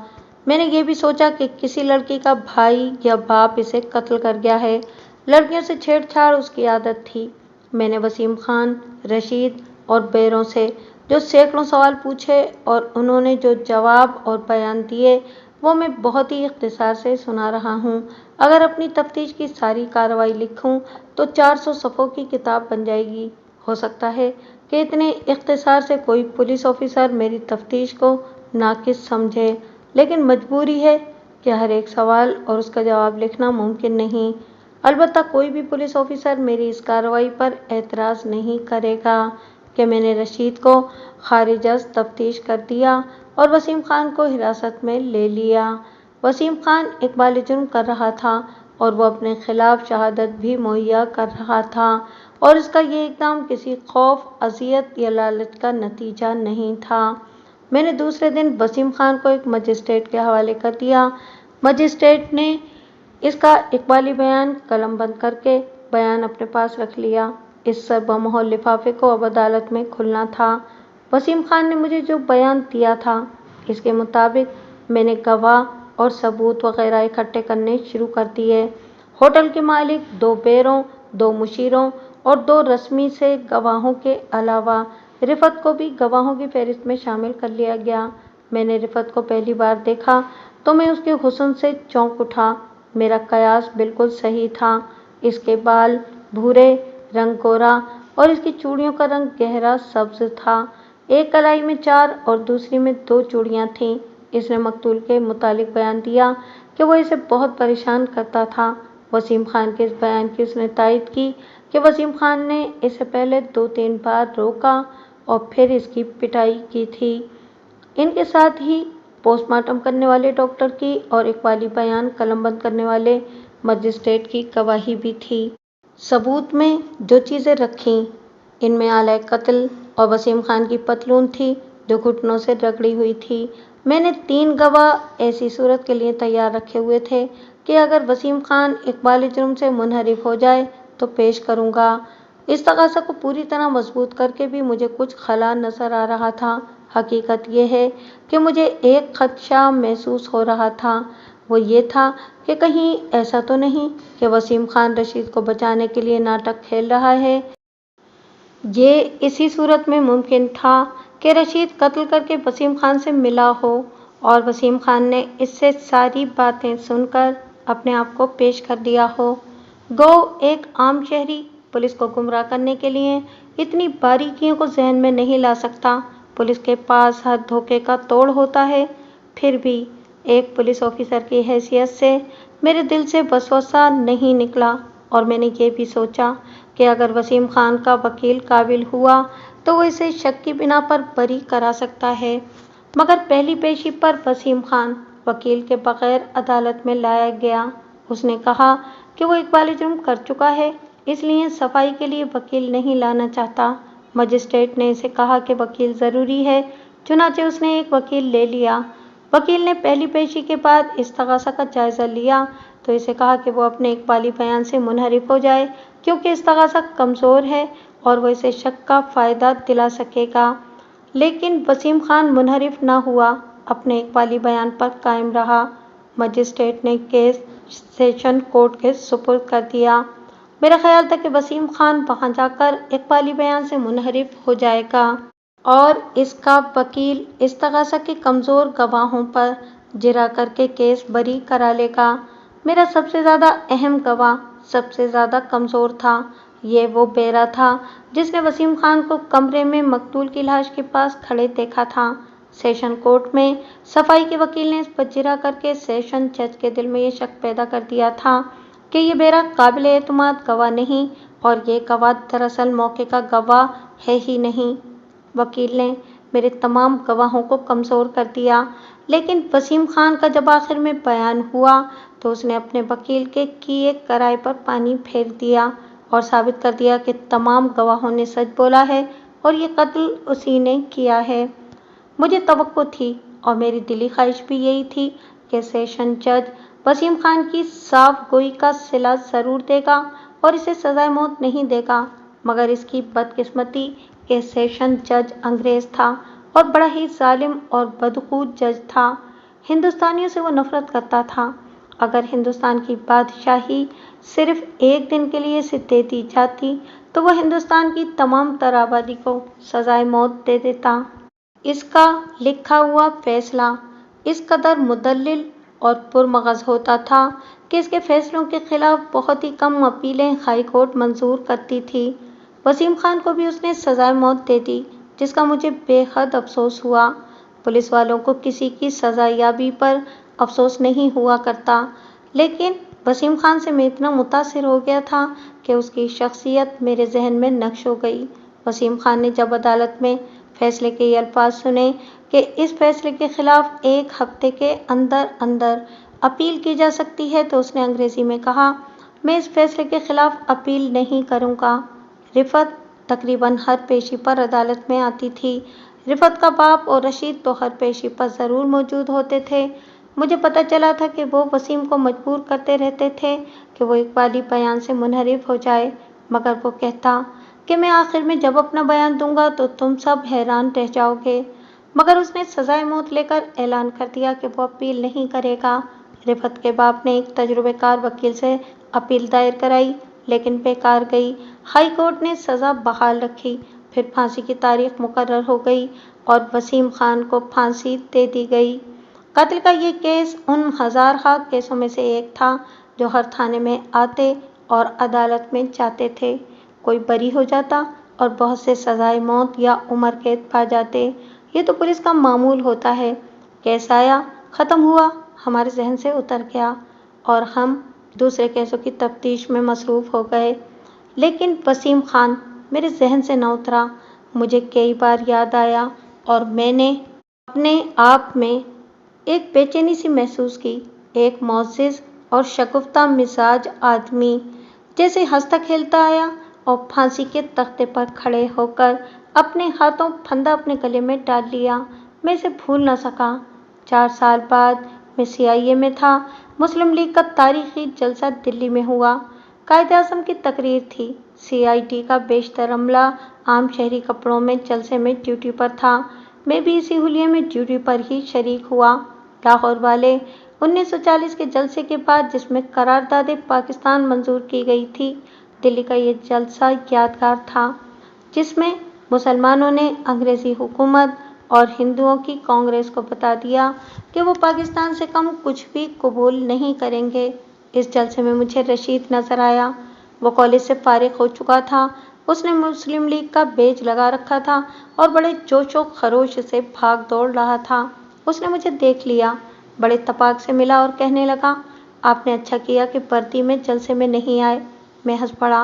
Speaker 1: मैंने ये भी सोचा कि किसी लड़की का भाई या बाप इसे कत्ल कर गया है। लड़कियों से छेड़छाड़ उसकी आदत थी। मैंने वसीम खान, रशीद और बेरों से जो सैकड़ों सवाल पूछे और उन्होंने जो जवाब और बयान दिए वो मैं बहुत ही इख्तिसार से सुना रहा हूँ। अगर अपनी तफ्तीश की सारी कार्रवाई लिखूँ तो 400 सफ़ों की किताब बन जाएगी। हो सकता है कि इतने इख्तिसार से कोई पुलिस ऑफिसर मेरी तफ्तीश को नाकिस समझे, लेकिन मजबूरी है कि हर एक सवाल और उसका जवाब लिखना मुमकिन नहीं। अलबत्ता कोई भी पुलिस ऑफिसर मेरी इस कार्रवाई पर एतराज़ नहीं करेगा कि मैंने रशीद को खारिज तफ्तीश कर दिया और वसीम खान को हिरासत में ले लिया। वसीम खान इकबाल जुर्म कर रहा था और वो अपने खिलाफ शहादत भी मुहैया कर रहा था और इसका ये इक़दाम किसी खौफ, अज़ियत या लालच का नतीजा नहीं था। मैंने दूसरे दिन वसीम खान को एक मजिस्ट्रेट के हवाले कर दिया। मजिस्ट्रेट ने इसका इकबाली बयान कलमबंद करके बयान अपने पास रख लिया। इस सर्वमोहर लिफाफे को अब अदालत में खुलना था। वसीम खान ने मुझे जो बयान दिया था इसके मुताबिक मैंने गवाह और सबूत वगैरह इकट्ठे करने शुरू कर दिए। होटल के मालिक, 2 बेरों, 2 मुशीरों और 2 रस्मी से गवाहों के अलावा रिफत को भी गवाहों की फहरिस्त में शामिल कर लिया गया। मैंने रिफत को पहली बार देखा तो मैं उसके हुस्न से चौंक उठा। मेरा कयास बिल्कुल सही था। इसके बाल भूरे, रंग गोरा और इसकी चूड़ियों का रंग गहरा सब्ज था। एक कलाई में 4 और दूसरी में 2 चूड़ियाँ थीं। इसने मकतूल के मुतालिक बयान दिया कि वो इसे बहुत परेशान करता था। वसीम खान के इस बयान की उसने तायद की कि वसीम खान ने इसे पहले 2-3 बार रोका और फिर इसकी पिटाई की थी। इनके साथ ही पोस्टमार्टम करने वाले डॉक्टर की और इकबाली बयान कलमबंद करने वाले मजिस्ट्रेट की गवाही भी थी। सबूत में जो चीज़ें रखीं इनमें आला कत्ल और वसीम खान की पतलून थी जो घुटनों से रगड़ी हुई थी। میں نے 3 گواہ ایسی صورت کے لیے تیار رکھے ہوئے تھے کہ اگر وسیم خان اقبال جرم سے منحرف ہو جائے تو پیش کروں گا۔ استغاثہ کو پوری طرح مضبوط کر کے بھی مجھے کچھ خلا نظر آ رہا تھا۔ حقیقت یہ ہے کہ مجھے ایک خدشہ محسوس ہو رہا تھا، وہ یہ تھا کہ کہیں ایسا تو نہیں کہ وسیم خان رشید کو بچانے کے لیے ناٹک کھیل رہا ہے۔ یہ اسی صورت میں ممکن تھا کہ رشید قتل کر کے وسیم خان سے ملا ہو اور وسیم خان نے اس سے ساری باتیں سن کر اپنے آپ کو پیش کر دیا ہو۔ گو ایک عام شہری پولیس کو گمراہ کرنے کے لیے اتنی باریکیوں کو ذہن میں نہیں لا سکتا۔ پولیس کے پاس ہر دھوکے کا توڑ ہوتا ہے۔ پھر بھی ایک پولیس آفیسر کی حیثیت سے میرے دل سے وسوسہ نہیں نکلا اور میں نے یہ بھی سوچا کہ اگر وسیم خان کا وکیل قابل ہوا تو وہ اسے شک کی بنا پر بری کرا سکتا ہے۔ مگر پہلی پیشی پر وسیم خان وکیل کے بغیر عدالت میں لایا گیا۔ اس نے کہا کہ وہ اقبال جرم کر چکا ہے، اس لیے صفائی کے لیے وکیل نہیں لانا چاہتا۔ مجسٹریٹ نے اسے کہا کہ وکیل ضروری ہے، چنانچہ اس نے ایک وکیل لے لیا۔ وکیل نے پہلی پیشی کے بعد استغاثہ کا جائزہ لیا تو اسے کہا کہ وہ اپنے اقبالی بیان سے منحرف ہو جائے کیونکہ استغاثہ کمزور ہے اور وہ اسے شک کا فائدہ دلا سکے گا۔ لیکن وسیم خان منحرف نہ ہوا، اپنے اقبالی بیان پر قائم رہا۔ مجسٹریٹ نے کیس سیشن کورٹ کے سپرد کر دیا۔ میرا خیال تھا کہ وسیم خان وہاں جا کر اقبالی بیان سے منحرف ہو جائے گا اور اس کا وکیل استغاثہ کے کمزور گواہوں پر جرح کر کے کیس بری کرا لے گا۔ میرا سب سے زیادہ اہم گواہ سب سے زیادہ کمزور تھا۔ یہ وہ بیرا تھا جس نے وسیم خان کو کمرے میں مقتول کی لاش کے پاس کھڑے دیکھا تھا۔ سیشن کورٹ میں صفائی کے وکیل نے اس پر جرح کر کے سیشن جج کے دل میں یہ شک پیدا کر دیا تھا کہ یہ بیرا قابل اعتماد گواہ نہیں اور یہ گواہ دراصل موقع کا گواہ ہے ہی نہیں۔ وکیل نے میرے تمام گواہوں کو کمزور کر دیا، لیکن وسیم خان کا جب آخر میں بیان ہوا تو اس نے اپنے وکیل کے کیے کرائے پر پانی پھیر دیا اور ثابت کر دیا کہ تمام گواہوں نے سچ بولا ہے اور یہ قتل اسی نے کیا ہے۔ مجھے توقع تھی اور میری دلی خواہش بھی یہی تھی کہ سیشن جج وسیم خان کی صاف گوئی کا صلہ ضرور دے گا اور اسے سزائے موت نہیں دے گا، مگر اس کی بدقسمتی کہ سیشن جج انگریز تھا اور بڑا ہی ظالم اور بدخو جج تھا۔ ہندوستانیوں سے وہ نفرت کرتا تھا۔ اگر ہندوستان کی بادشاہی صرف ایک دن کے لیے اسے دے دی جاتی تو وہ ہندوستان کی تمام تر آبادی کو سزائے موت دے دیتا۔ اس کا لکھا ہوا فیصلہ اس قدر مدلل اور پرمغز ہوتا تھا کہ اس کے فیصلوں کے خلاف بہت ہی کم اپیلیں ہائی کورٹ منظور کرتی تھی۔ وسیم خان کو بھی اس نے سزائے موت دے دی، جس کا مجھے بے حد افسوس ہوا۔ پولیس والوں کو کسی کی سزا یابی پر افسوس نہیں ہوا کرتا، لیکن وسیم خان سے میں اتنا متاثر ہو گیا تھا کہ اس کی شخصیت میرے ذہن میں نقش ہو گئی۔ وسیم خان نے جب عدالت میں فیصلے کے یہ الفاظ سنے کہ اس فیصلے کے خلاف 1 ہفتے کے اندر اندر اپیل کی جا سکتی ہے تو اس نے انگریزی میں کہا، میں اس فیصلے کے خلاف اپیل نہیں کروں گا۔ رفعت تقریباً ہر پیشی پر عدالت میں آتی تھی۔ رفعت کا باپ اور رشید تو ہر پیشی پر ضرور موجود ہوتے تھے۔ مجھے پتہ چلا تھا کہ وہ وسیم کو مجبور کرتے رہتے تھے کہ وہ اقبالی بیان سے منحرف ہو جائے، مگر وہ کہتا کہ میں آخر میں جب اپنا بیان دوں گا تو تم سب حیران رہ جاؤ گے، مگر اس نے سزائے موت لے کر اعلان کر دیا کہ وہ اپیل نہیں کرے گا۔ رفعت کے باپ نے ایک تجربہ کار وکیل سے اپیل دائر کرائی، لیکن بیکار گئی۔ ہائی کورٹ نے سزا بحال رکھی، پھر پھانسی کی تاریخ مقرر ہو گئی اور وسیم خان کو پھانسی دے دی گئی۔ قتل کا یہ کیس ان ہزارہا کیسوں میں سے ایک تھا جو ہر تھانے میں آتے اور عدالت میں جاتے تھے۔ کوئی بری ہو جاتا اور بہت سے سزائے موت یا عمر قید پا جاتے۔ یہ تو پولیس کا معمول ہوتا ہے۔ کیس آیا، ختم ہوا، ہمارے ذہن سے اتر گیا اور ہم دوسرے کیسوں کی تفتیش میں مصروف ہو گئے، لیکن وسیم خان میرے ذہن سے نہ اترا۔ مجھے کئی بار یاد آیا اور میں نے اپنے آپ میں ایک بے چینی سی محسوس کی۔ ایک معزز اور شگفتہ مزاج آدمی جیسے ہنستا کھیلتا آیا اور پھانسی کے تختے پر کھڑے ہو کر اپنے ہاتھوں پھندہ اپنے گلے میں ڈال لیا۔ میں اسے بھول نہ سکا۔ 4 साल बाद मैं CIA में था। मुस्लिम लीग का तारीखी जलसा दिल्ली में हुआ। कायदे-आज़म की तकरीर थी। CID का बेशतर अमला आम शहरी कपड़ों में जलसे में ड्यूटी पर था। मैं भी इसी हुलिये में ड्यूटी पर ही शरीक हुआ। लाहौर वाले 1940 के जलसे के बाद जिसमें करारदाद पाकिस्तान मंजूर की गई थी, दिल्ली का ये जलसा यादगार था, जिसमें मुसलमानों ने अंग्रेज़ी हुकूमत और हिंदुओं की कांग्रेस को बता दिया कि वो पाकिस्तान से कम कुछ भी कबूल नहीं करेंगे। इस जलसे में मुझे रशीद नजर आया। वो कॉलेज से फारिग हो चुका था। उसने मुस्लिम लीग का बेज लगा रखा था और बड़े जोश व खरोश से भाग दौड़ रहा था। उसने मुझे देख लिया, बड़े तपाक से मिला और कहने लगा, आपने अच्छा किया कि वर्दी में जलसे में नहीं आए। मैं हंस पड़ा।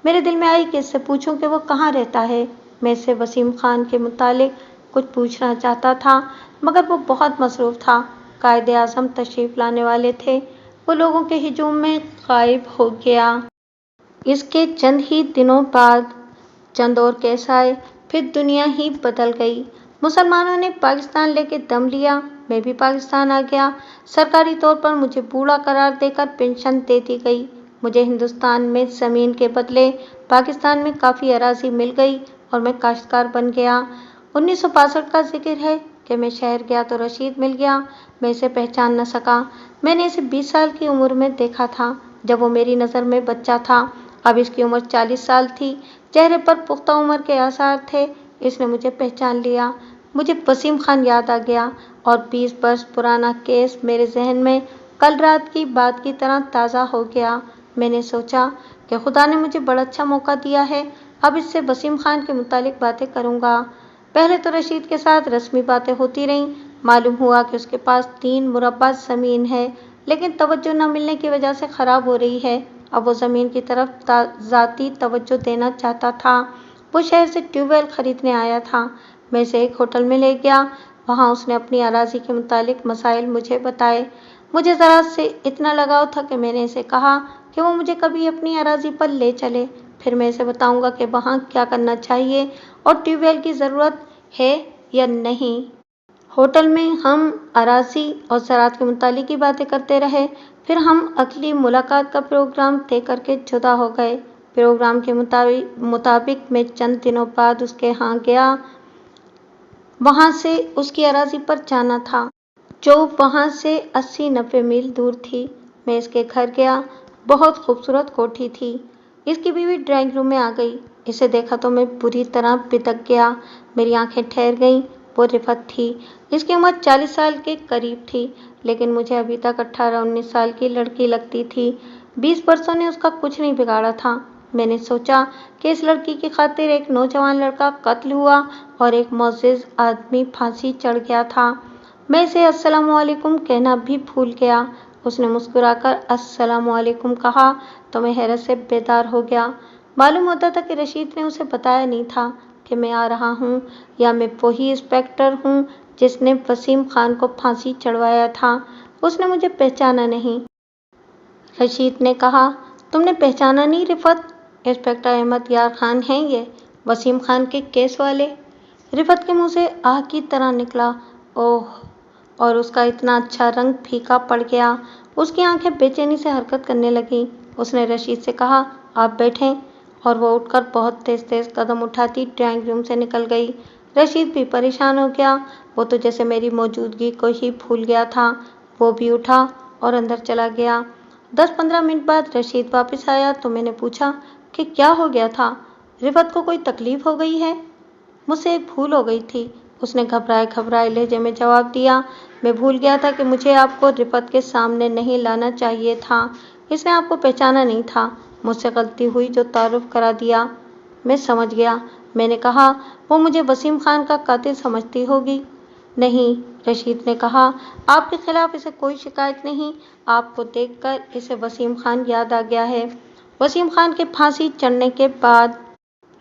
Speaker 1: मेरे दिल में आई कि इससे पूछूं कि वो कहाँ रहता है। मैं इससे वसीम खान के मुतालिक कुछ पूछना चाहता था, मगर वो बहुत मसरूफ़ था। कायदे-आज़म तशरीफ़ लाने वाले थे। वो लोगों के हुजूम में गायब हो गया। इसके चंद ही दिनों बाद चंद और केस आए, फिर दुनिया ही बदल गई। मुसलमानों ने पाकिस्तान लेके दम लिया। मैं भी पाकिस्तान आ गया। सरकारी तौर पर मुझे बूढ़ा करार देकर पेंशन दे दी गई। मुझे हिंदुस्तान में ज़मीन के बदले पाकिस्तान में काफ़ी अराज़ी मिल गई और मैं काश्तकार बन गया। 1962 का जिक्र है कि मैं शहर गया तो रशीद मिल गया। मैं इसे पहचान न सका। मैंने इसे 20 साल की उम्र में देखा था, जब वो मेरी नज़र में बच्चा था। अब इसकी उम्र 40 साल थी। चेहरे पर पुख्ता उम्र के आसार थे। इसने मुझे पहचान लिया। मुझे वसीम खान याद आ गया और 20 वर्ष पुराना केस मेरे जहन में कल रात की बात की तरह ताज़ा हो गया। मैंने सोचा कि खुदा ने मुझे बड़ा अच्छा मौका दिया है। अब इससे वसीम खान के मुतालिक बातें करूँगा। पहले तो रशीद के साथ रस्मी बातें होती रहीं। मालूम हुआ कि उसके पास 3 मुरब्बा ज़मीन है, लेकिन तवज्जो न मिलने की वजह से ख़राब हो रही है। अब वो ज़मीन की तरफ ज़ाती तवज्जो देना चाहता था। वो शहर से ट्यूबवेल खरीदने आया था। मैं इसे एक होटल में ले गया। वहाँ उसने अपनी अराज़ी के मुतालिक मसाइल मुझे बताए। मुझे ज़रा से इतना लगाव था कि मैंने इसे कहा कि वो मुझे कभी अपनी अराज़ी पर ले चले, फिर मैं इसे बताऊंगा कि वहाँ क्या करना चाहिए और ट्यूबवेल की ज़रूरत है या नहीं। होटल में हम अराज़ी और ज़राअत के मुतालिक ही बातें करते रहे। फिर हम अगली मुलाकात का प्रोग्राम तय करके जुदा हो गए। प्रोग्राम के मुताबिक मैं चंद दिनों बाद उसके यहाँ गया। वहाँ से उसकी अराज़ी पर जाना था, जो वहाँ से 80-90 मील दूर थी। मैं इसके घर गया। बहुत खूबसूरत कोठी थी। इसकी बीवी ड्राइंग रूम में आ गई। इसे देखा तो मैं बुरी तरह बिदक गया। मेरी आंखें ठहर गईं। वो रिफत थी। इसकी उम्र 40 साल के करीब थी, लेकिन मुझे अभी तक 18-19 साल की लड़की लगती थी। 20 वर्षों ने उसका कुछ नहीं बिगाड़ा था। मैंने सोचा कि इस लड़की की खातिर एक नौजवान लड़का कत्ल हुआ और एक मुअज़्ज़िज़ आदमी फांसी चढ़ गया था। मैं इसे अस्सलामु अलैकुम कहना भी भूल गया। उसने मुस्कुराकर अस्सलामु अलैकुम कहा तो मैं हैरत से बेदार हो गया। मालूम होता था कि रशीद ने उसे बताया नहीं था कि मैं आ रहा हूँ, या मैं वही इंस्पेक्टर हूँ जिसने वसीम खान को फांसी चढ़वाया था। उसने मुझे पहचाना नहीं। रशीद ने कहा, तुमने पहचाना नहीं रिफत? इंस्पेक्टर अहमद यार खान हैं ये, वसीम खान के केस वाले। रिफत के मुंह से आह की तरह निकला, ओह, और उसका इतना अच्छा रंग फीका पड़ गया। उसकी आंखें बेचैनी से हरकत करने लगीं। उसने रशीद से कहा, आप बैठें, और वो उठकर बहुत तेज़ तेज़ कदम उठाती ड्राइंग रूम से निकल गई। रशीद भी परेशान हो गया। वो तो जैसे मेरी मौजूदगी को ही भूल गया था। वो भी उठा और अंदर चला गया। 10-15 मिनट बाद रशीद वापस आया तो मैंने पूछा कि क्या हो गया था। रिफत को कोई तकलीफ हो गई है? मुझसे एक भूल हो गई थी, उसने घबराए घबराए लहजे में जवाब दिया। मैं भूल गया था कि मुझे आपको रिफत के सामने नहीं लाना चाहिए था। इसने आपको पहचाना नहीं था। मुझसे गलती हुई जो तारुफ करा दिया। मैं समझ गया। मैंने कहा, वो मुझे वसीम खान का कातिल समझती होगी। नहीं, रशीद ने कहा, आपके खिलाफ इसे कोई शिकायत नहीं। आपको देखकर इसे वसीम खान याद आ गया है। वसीम खान के फांसी चढ़ने के बाद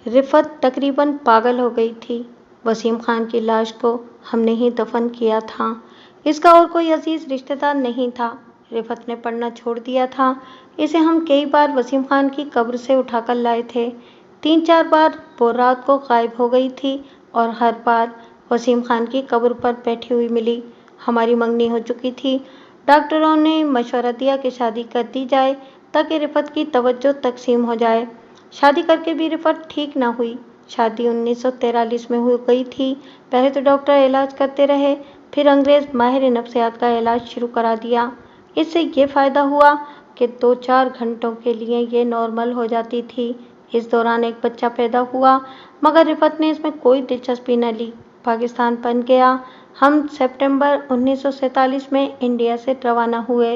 Speaker 1: रिफत तकरीबन पागल हो गई थी। वसीम खान की लाश को हमने ही दफन किया था। इसका और कोई अजीज रिश्तेदार नहीं था। रिफत ने पढ़ना छोड़ दिया था। इसे हम कई बार वसीम खान की कब्र से उठाकर लाए थे। 3-4 बार वो रात को गायब हो गई थी और हर बार वसीम खान की कब्र पर बैठी हुई मिली। हमारी मंगनी हो चुकी थी। डॉक्टरों ने मशवरा दिया कि शादी कर दी जाए ताकि रिफत की तवज्जो तकसीम हो जाए। शादी करके भी रिफत ठीक ना हुई। शादी 1943 में हो गई थी। पहले तो डॉक्टर इलाज करते रहे, फिर अंग्रेज माहिर नफ्सियात का इलाज शुरू करा दिया। इससे ये फ़ायदा हुआ कि 2-4 घंटों के लिए ये नॉर्मल हो जाती थी। इस दौरान एक बच्चा पैदा हुआ, मगर रिफत ने इसमें कोई दिलचस्पी न ली। पाकिस्तान बन गया। हम सितंबर 1947 में इंडिया से रवाना हुए।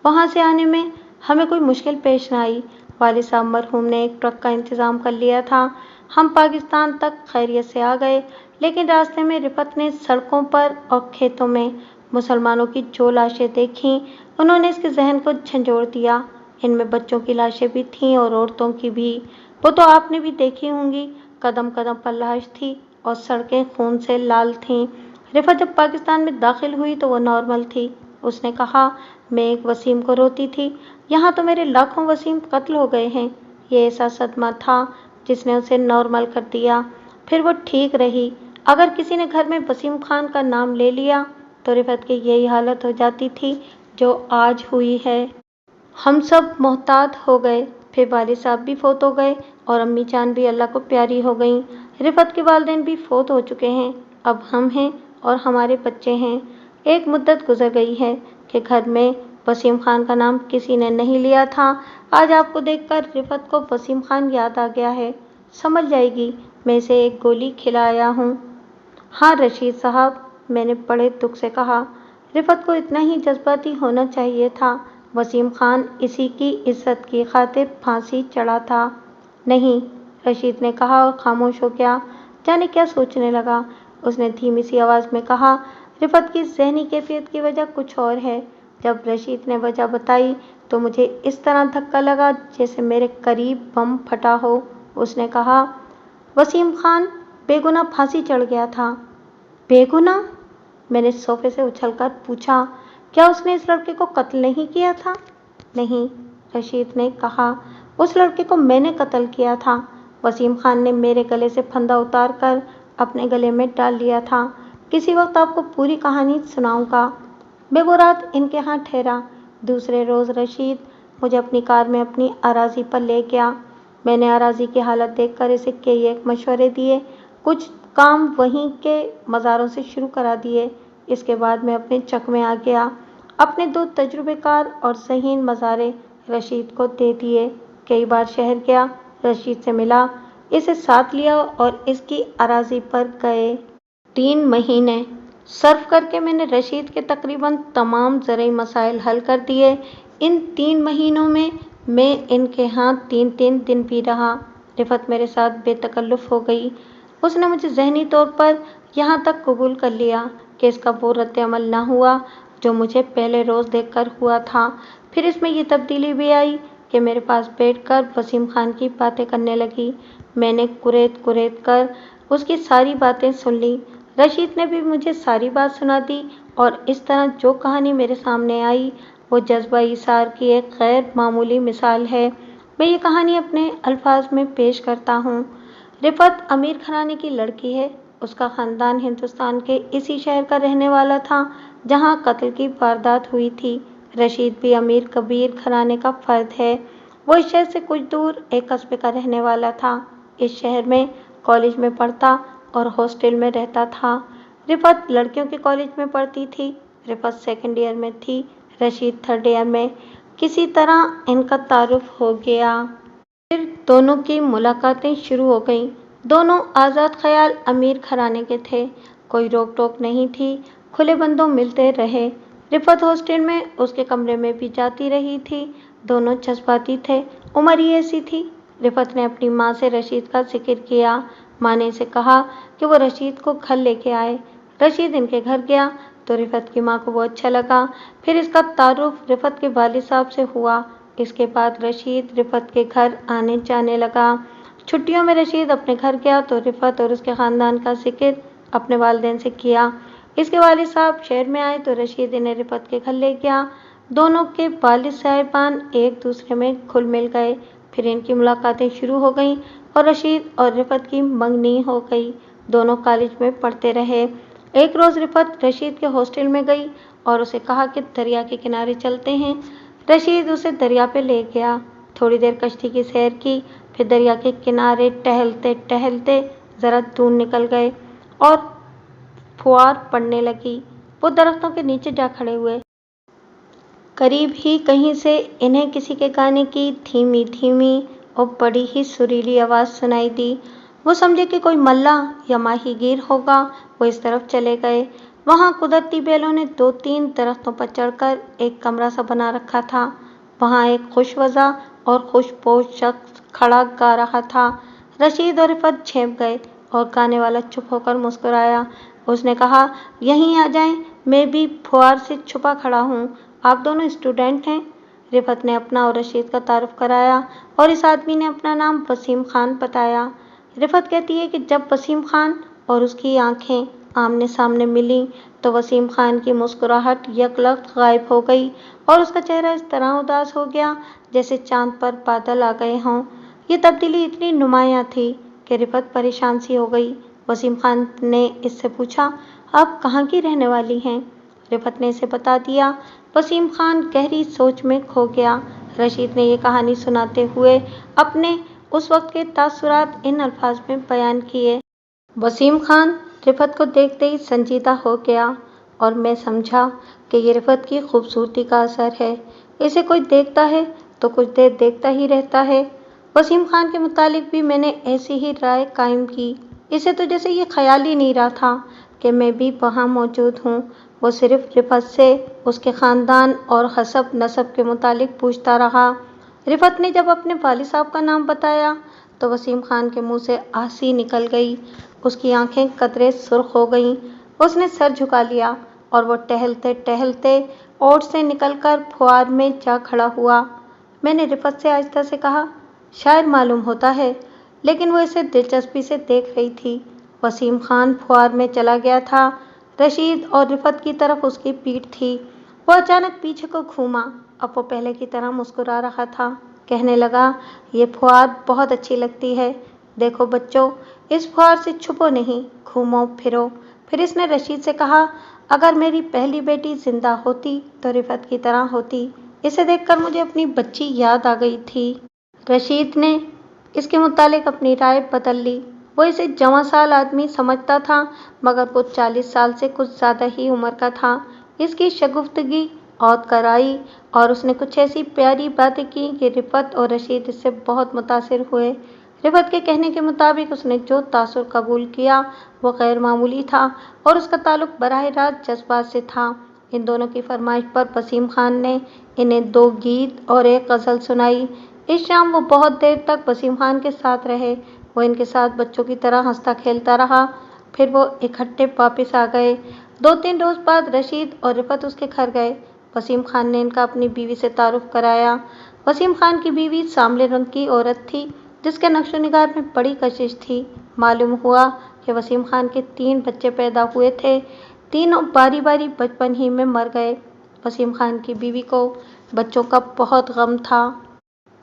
Speaker 1: वहाँ से आने में हमें कोई मुश्किल पेश न आई। वालिद साहब मरहूम ने एक ट्रक का इंतज़ाम कर लिया था। हम पाकिस्तान तक खैरियत से आ गए, लेकिन रास्ते में रिफत ने सड़कों पर और खेतों में मुसलमानों की जो लाशें देखीं, उन्होंने इसके जहन को झंझोड़ दिया। इनमें बच्चों की लाशें भी थीं और औरतों की भी। वो तो आपने भी देखी होंगी, कदम कदम पर लाश थी और सड़कें खून से लाल थीं। रिफत जब पाकिस्तान में दाखिल हुई तो वो नॉर्मल थी। उसने कहा, मैं एक वसीम को रोती थी, यहाँ तो मेरे लाखों वसीम कत्ल हो गए हैं। ये ऐसा सदमा था जिसने उसे नॉर्मल कर दिया। फिर वो ठीक रही। अगर किसी ने घर में वसीम खान का नाम ले लिया तो रिफत की यही हालत हो जाती थी जो आज हुई है। हम सब मोहतात हो गए। फिर वालिद साहब भी फोत हो गए और अम्मी जान भी अल्लाह को प्यारी हो गईं। रिफत के वालिदैन भी फोत हो चुके हैं। अब हम हैं और हमारे बच्चे हैं। एक मुद्दत गुजर गई है कि घर में वसीम खान का नाम किसी ने नहीं लिया था। आज आपको देखकर रिफत को वसीम खान याद आ गया है। समझ जाएगी, मैं इसे एक गोली खिलाया हूँ। हाँ रशीद साहब, मैंने बड़े दुख से कहा। रिफत को इतना ही जज्बाती होना चाहिए था। वसीम खान इसी की इज्जत की खातिर फांसी चढ़ा था। नहीं, रशीद ने कहा और खामोश हो गया। जाने क्या सोचने लगा। उसने धीमी सी आवाज़ में कहा, रिफत की ज़हनी कैफियत की वजह कुछ और है। जब रशीद ने वजह बताई तो मुझे इस तरह धक्का लगा जैसे मेरे करीब बम फटा हो। उसने कहा, वसीम खान बेगुनाह फांसी चढ़ गया था। बेगुनाह? मैंने सोफे से उछलकर पूछा, क्या उसने इस लड़के को कत्ल नहीं किया था? नहीं, रशीद ने कहा, उस लड़के को मैंने कत्ल किया था। वसीम खान ने मेरे गले से फंदा उतार कर अपने गले में डाल लिया था। किसी वक्त आपको पूरी कहानी सुनाऊंगा। मैं वो रात इनके यहाँ ठहरा। दूसरे रोज़ रशीद मुझे अपनी कार में अपनी अराजी पर ले गया। मैंने अराजी की हालत देखकर इसे कई एक मशवरे दिए। कुछ काम वहीं के मज़ारों से शुरू करा दिए। इसके बाद मैं अपने चक में आ गया। अपने 2 तजुर्बेकार और ज़हीन मज़ारे रशीद को दे दिए। कई बार शहर गया, रशीद से मिला, इसे साथ लिया और इसकी अराजी पर गए। 3 महीने सर्फ करके मैंने रशीद के तकरीबन तमाम ज़रई मसाइल हल कर दिए। इन 3 महीनों में मैं इनके यहाँ 3-3 दिन भी रहा। रिफत मेरे साथ बेतकल्लुफ़ हो गई। उसने मुझे ज़हनी तौर पर यहाँ तक कबूल कर लिया कि इसका वो रद्द-ए-अमल न हुआ जो मुझे पहले रोज़ देखकर हुआ था। फिर इसमें ये तब्दीली भी आई कि मेरे पास बैठकर वसीम खान की बातें करने लगी। मैंने कुरेद कर उसकी सारी बातें सुन ली। रशीद ने भी मुझे सारी बात सुना दी और इस तरह जो कहानी मेरे सामने आई वो जज्बा इसार की एक गैर मामूली मिसाल है। मैं ये कहानी अपने अल्फाज में पेश करता हूँ। रिफत अमीर घराने की लड़की है। उसका ख़ानदान हिंदुस्तान के इसी शहर का रहने वाला था जहाँ कत्ल की वारदात हुई थी। रशीद भी अमीर कबीर घराने का फ़र्द है। वो इस शहर से कुछ दूर एक कस्बे का रहने वाला था। इस शहर में कॉलेज में पढ़ता और हॉस्टल में रहता था। रिफत लड़कियों के कॉलेज में पढ़ती थी। रिफत सेकंड ईयर में थी, रशीद थर्ड ईयर में। किसी तरह इनका तारुफ हो गया। फिर दोनों की मुलाकातें शुरू हो गईं। दोनों आज़ाद ख्याल अमीर घराने के थे। कोई रोक टोक नहीं थी, खुले बंदों मिलते रहे। रिफत हॉस्टल में उसके कमरे में भी जाती रही थी। दोनों जज्बाती थे, उम्र ही ऐसी थी। रिफत ने अपनी माँ से रशीद का जिक्र किया। माँ ने इसे कहा कि वो रशीद को घर लेके आए। रशीद इनके घर गया तो रिफत की माँ को वो अच्छा लगा। फिर इसका तारुफ रिफत के वालिद साहब से हुआ। इसके बाद रशीद रिफत के घर आने जाने लगा। छुट्टियों में रशीद अपने घर गया तो रिफत और उसके ख़ानदान का जिक्र अपने वालिदैन से किया। इसके वालिद साहब शहर में आए तो रशीद इन्हें रिफत के घर ले गया। दोनों के वालिद साहिबान एक दूसरे में घुल मिल गए। फिर इनकी मुलाकातें शुरू हो गईं और रशीद और रिफत की मंगनी हो गई। दोनों कॉलेज में पढ़ते रहे। ایک روز رفت رشید کے ہاسٹل میں گئی اور اسے کہا کہ دریا کے کنارے چلتے ہیں۔ رشید اسے دریا پہ لے گیا۔ تھوڑی دیر کشتی کی سیر کی، پھر دریا کے کنارے ٹہلتے ٹہلتے ذرا دور نکل گئے اور فوار پڑنے لگی۔ وہ درختوں کے نیچے جا کھڑے ہوئے۔ قریب ہی کہیں سے انہیں کسی کے گانے کی دھیمی دھیمی اور بڑی ہی سریلی آواز سنائی دی۔ وہ سمجھے کہ کوئی ملاح یا ماہی گیر ہوگا۔ وہ اس طرف چلے گئے۔ وہاں قدرتی بیلوں نے 2-3 درختوں پر چڑھ کر ایک کمرہ سا بنا رکھا تھا۔ وہاں ایک خوش وضع اور خوش پوش شخص کھڑا گا رہا تھا۔ رشید اور رفت جھینپ گئے اور گانے والا چپ ہو کر مسکرایا۔ اس نے کہا، یہیں آ جائیں، میں بھی پھوار سے چھپا کھڑا ہوں۔ آپ دونوں اسٹوڈنٹ ہیں؟ رفت نے اپنا اور رشید کا تعارف کرایا اور اس آدمی نے اپنا نام وسیم خان بتایا۔ رفت کہتی ہے کہ جب وسیم خان اور اس کی آنکھیں آمنے سامنے ملیں تو وسیم خان کی مسکراہٹ یک لخت غائب ہو گئی اور اس کا چہرہ اس طرح اداس ہو گیا جیسے چاند پر بادل آ گئے ہوں۔ یہ تبدیلی اتنی نمایاں تھی کہ رفت پریشان سی ہو گئی۔ وسیم خان نے اس سے پوچھا، آپ کہاں کی رہنے والی ہیں؟ رفت نے اسے بتا دیا۔ وسیم خان گہری سوچ میں کھو گیا۔ رشید نے یہ کہانی سناتے ہوئے اپنے اس وقت کے تاثرات ان الفاظ میں بیان کیے۔ وسیم خان رفت کو دیکھتے ہی سنجیدہ ہو گیا اور میں سمجھا کہ یہ رفت کی خوبصورتی کا اثر ہے۔ اسے کوئی دیکھتا ہے تو کچھ دیر دیکھتا ہی رہتا ہے۔ وسیم خان کے متعلق بھی میں نے ایسی ہی رائے قائم کی۔ اسے تو جیسے یہ خیال ہی نہیں رہا تھا کہ میں بھی وہاں موجود ہوں۔ وہ صرف رفت سے اس کے خاندان اور حسب نسب کے متعلق پوچھتا رہا۔ رفت نے جب اپنے والد صاحب کا نام بتایا تو وسیم خان کے منہ سے آہسی نکل گئی۔ اس کی آنکھیں قطرے سرخ ہو گئیں۔ اس نے سر جھکا لیا اور وہ ٹہلتے ٹہلتے اوٹ سے نکل کر پھوار میں جا کھڑا ہوا۔ میں نے رفت سے آہستہ سے کہا، شاعر معلوم ہوتا ہے، لیکن وہ اسے دلچسپی سے دیکھ رہی تھی۔ وسیم خان پھوار میں چلا گیا تھا۔ رشید اور رفت کی طرف اس کی پیٹھ تھی۔ وہ اچانک پیچھے کو گھوما۔ اب وہ پہلے کی طرح مسکرا رہا تھا۔ کہنے لگا، یہ پھوار بہت اچھی لگتی ہے۔ دیکھو بچوں، اس پھوار سے چھپو نہیں، گھومو پھرو۔ پھر اس نے رشید سے کہا، اگر میری پہلی بیٹی زندہ ہوتی تو رفت کی طرح ہوتی۔ اسے دیکھ کر مجھے اپنی بچی یاد آ گئی تھی۔ رشید نے اس کے متعلق اپنی رائے بدل لی۔ وہ اسے جواں سال آدمی سمجھتا تھا مگر وہ 40 سال سے کچھ زیادہ ہی عمر کا تھا۔ اس کی شگفتگی عود کر آئی اور اس نے کچھ ایسی پیاری باتیں کی کہ رفت اور رشید اس سے بہت متاثر ہوئے۔ رفت کے کہنے کے مطابق اس نے جو تاثر قبول کیا وہ غیر معمولی تھا اور اس کا تعلق براہ راست جذبات سے تھا۔ ان دونوں کی فرمائش پر وسیم خان نے انہیں 2 گیت اور ایک غزل سنائی۔ اس شام وہ بہت دیر تک وسیم خان کے ساتھ رہے۔ وہ ان کے ساتھ بچوں کی طرح ہنستا کھیلتا رہا۔ پھر وہ اکٹھے واپس آ گئے۔ 2-3 روز بعد رشید اور رفت اس کے گھر گئے۔ وسیم خان نے ان کا اپنی بیوی سے تعارف کرایا۔ وسیم خان کی بیوی سانولے رنگ کی عورت تھی جس کے نقش و نگار میں بڑی کشش تھی۔ معلوم ہوا کہ وسیم خان کے 3 بچے پیدا ہوئے تھے۔ تینوں باری باری بچپن ہی میں مر گئے۔ وسیم خان کی بیوی کو بچوں کا بہت غم تھا۔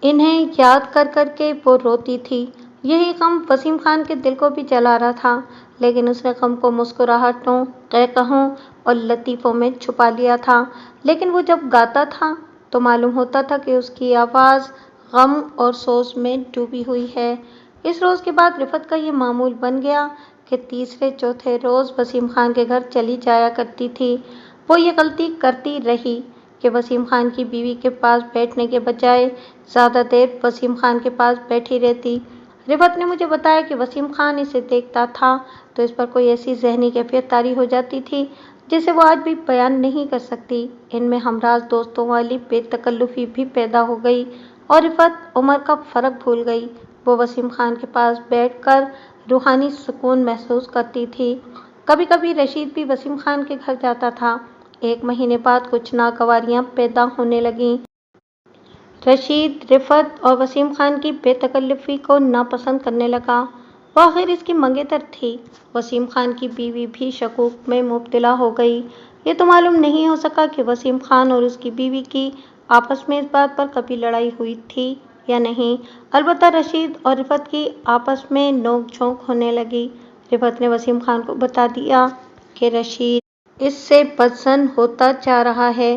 Speaker 1: انہیں یاد کر کر کے وہ روتی تھی۔ یہی غم وسیم خان کے دل کو بھی جلا رہا تھا، لیکن اس نے غم کو مسکراہٹوں، قہقہوں اور لطیفوں میں چھپا لیا تھا۔ لیکن وہ جب گاتا تھا تو معلوم ہوتا تھا کہ اس کی آواز غم اور سوز میں ڈوبی ہوئی ہے۔ اس روز کے بعد رفت کا یہ معمول بن گیا کہ تیسرے چوتھے روز وسیم خان کے گھر چلی جایا کرتی تھی۔ وہ یہ غلطی کرتی رہی کہ وسیم خان کی بیوی کے پاس بیٹھنے کے بجائے زیادہ دیر وسیم خان کے پاس بیٹھی رہتی۔ رفت نے مجھے بتایا کہ وسیم خان اسے دیکھتا تھا تو اس پر کوئی ایسی ذہنی کیفیت طاری ہو جاتی تھی جسے وہ آج بھی بیان نہیں کر سکتی۔ ان میں ہمراز دوستوں والی بے تکلفی بھی پیدا ہو گئی اور رفت عمر کا فرق بھول گئی۔ وہ وسیم خان کے پاس بیٹھ کر روحانی سکون محسوس کرتی تھی۔ کبھی کبھی رشید بھی وسیم خان کے گھر جاتا تھا۔ 1 مہینے بعد کچھ ناگواریاں پیدا ہونے لگیں۔ رشید رفت اور وسیم خان کی بے تکلفی کو ناپسند کرنے لگا۔ وہ آخر اس کی منگیتر تھی۔ وسیم خان کی بیوی بھی شکوک میں مبتلا ہو گئی۔ یہ تو معلوم نہیں ہو سکا کہ وسیم خان اور اس کی بیوی کی آپس میں اس بات پر کبھی لڑائی ہوئی تھی یا نہیں۔ البتہ رشید اور رفت کی آپس میں نوک جھونک ہونے لگی۔ رفت نے وسیم خان کو بتا دیا کہ رشید اس سے بدظن ہوتا جا رہا ہے۔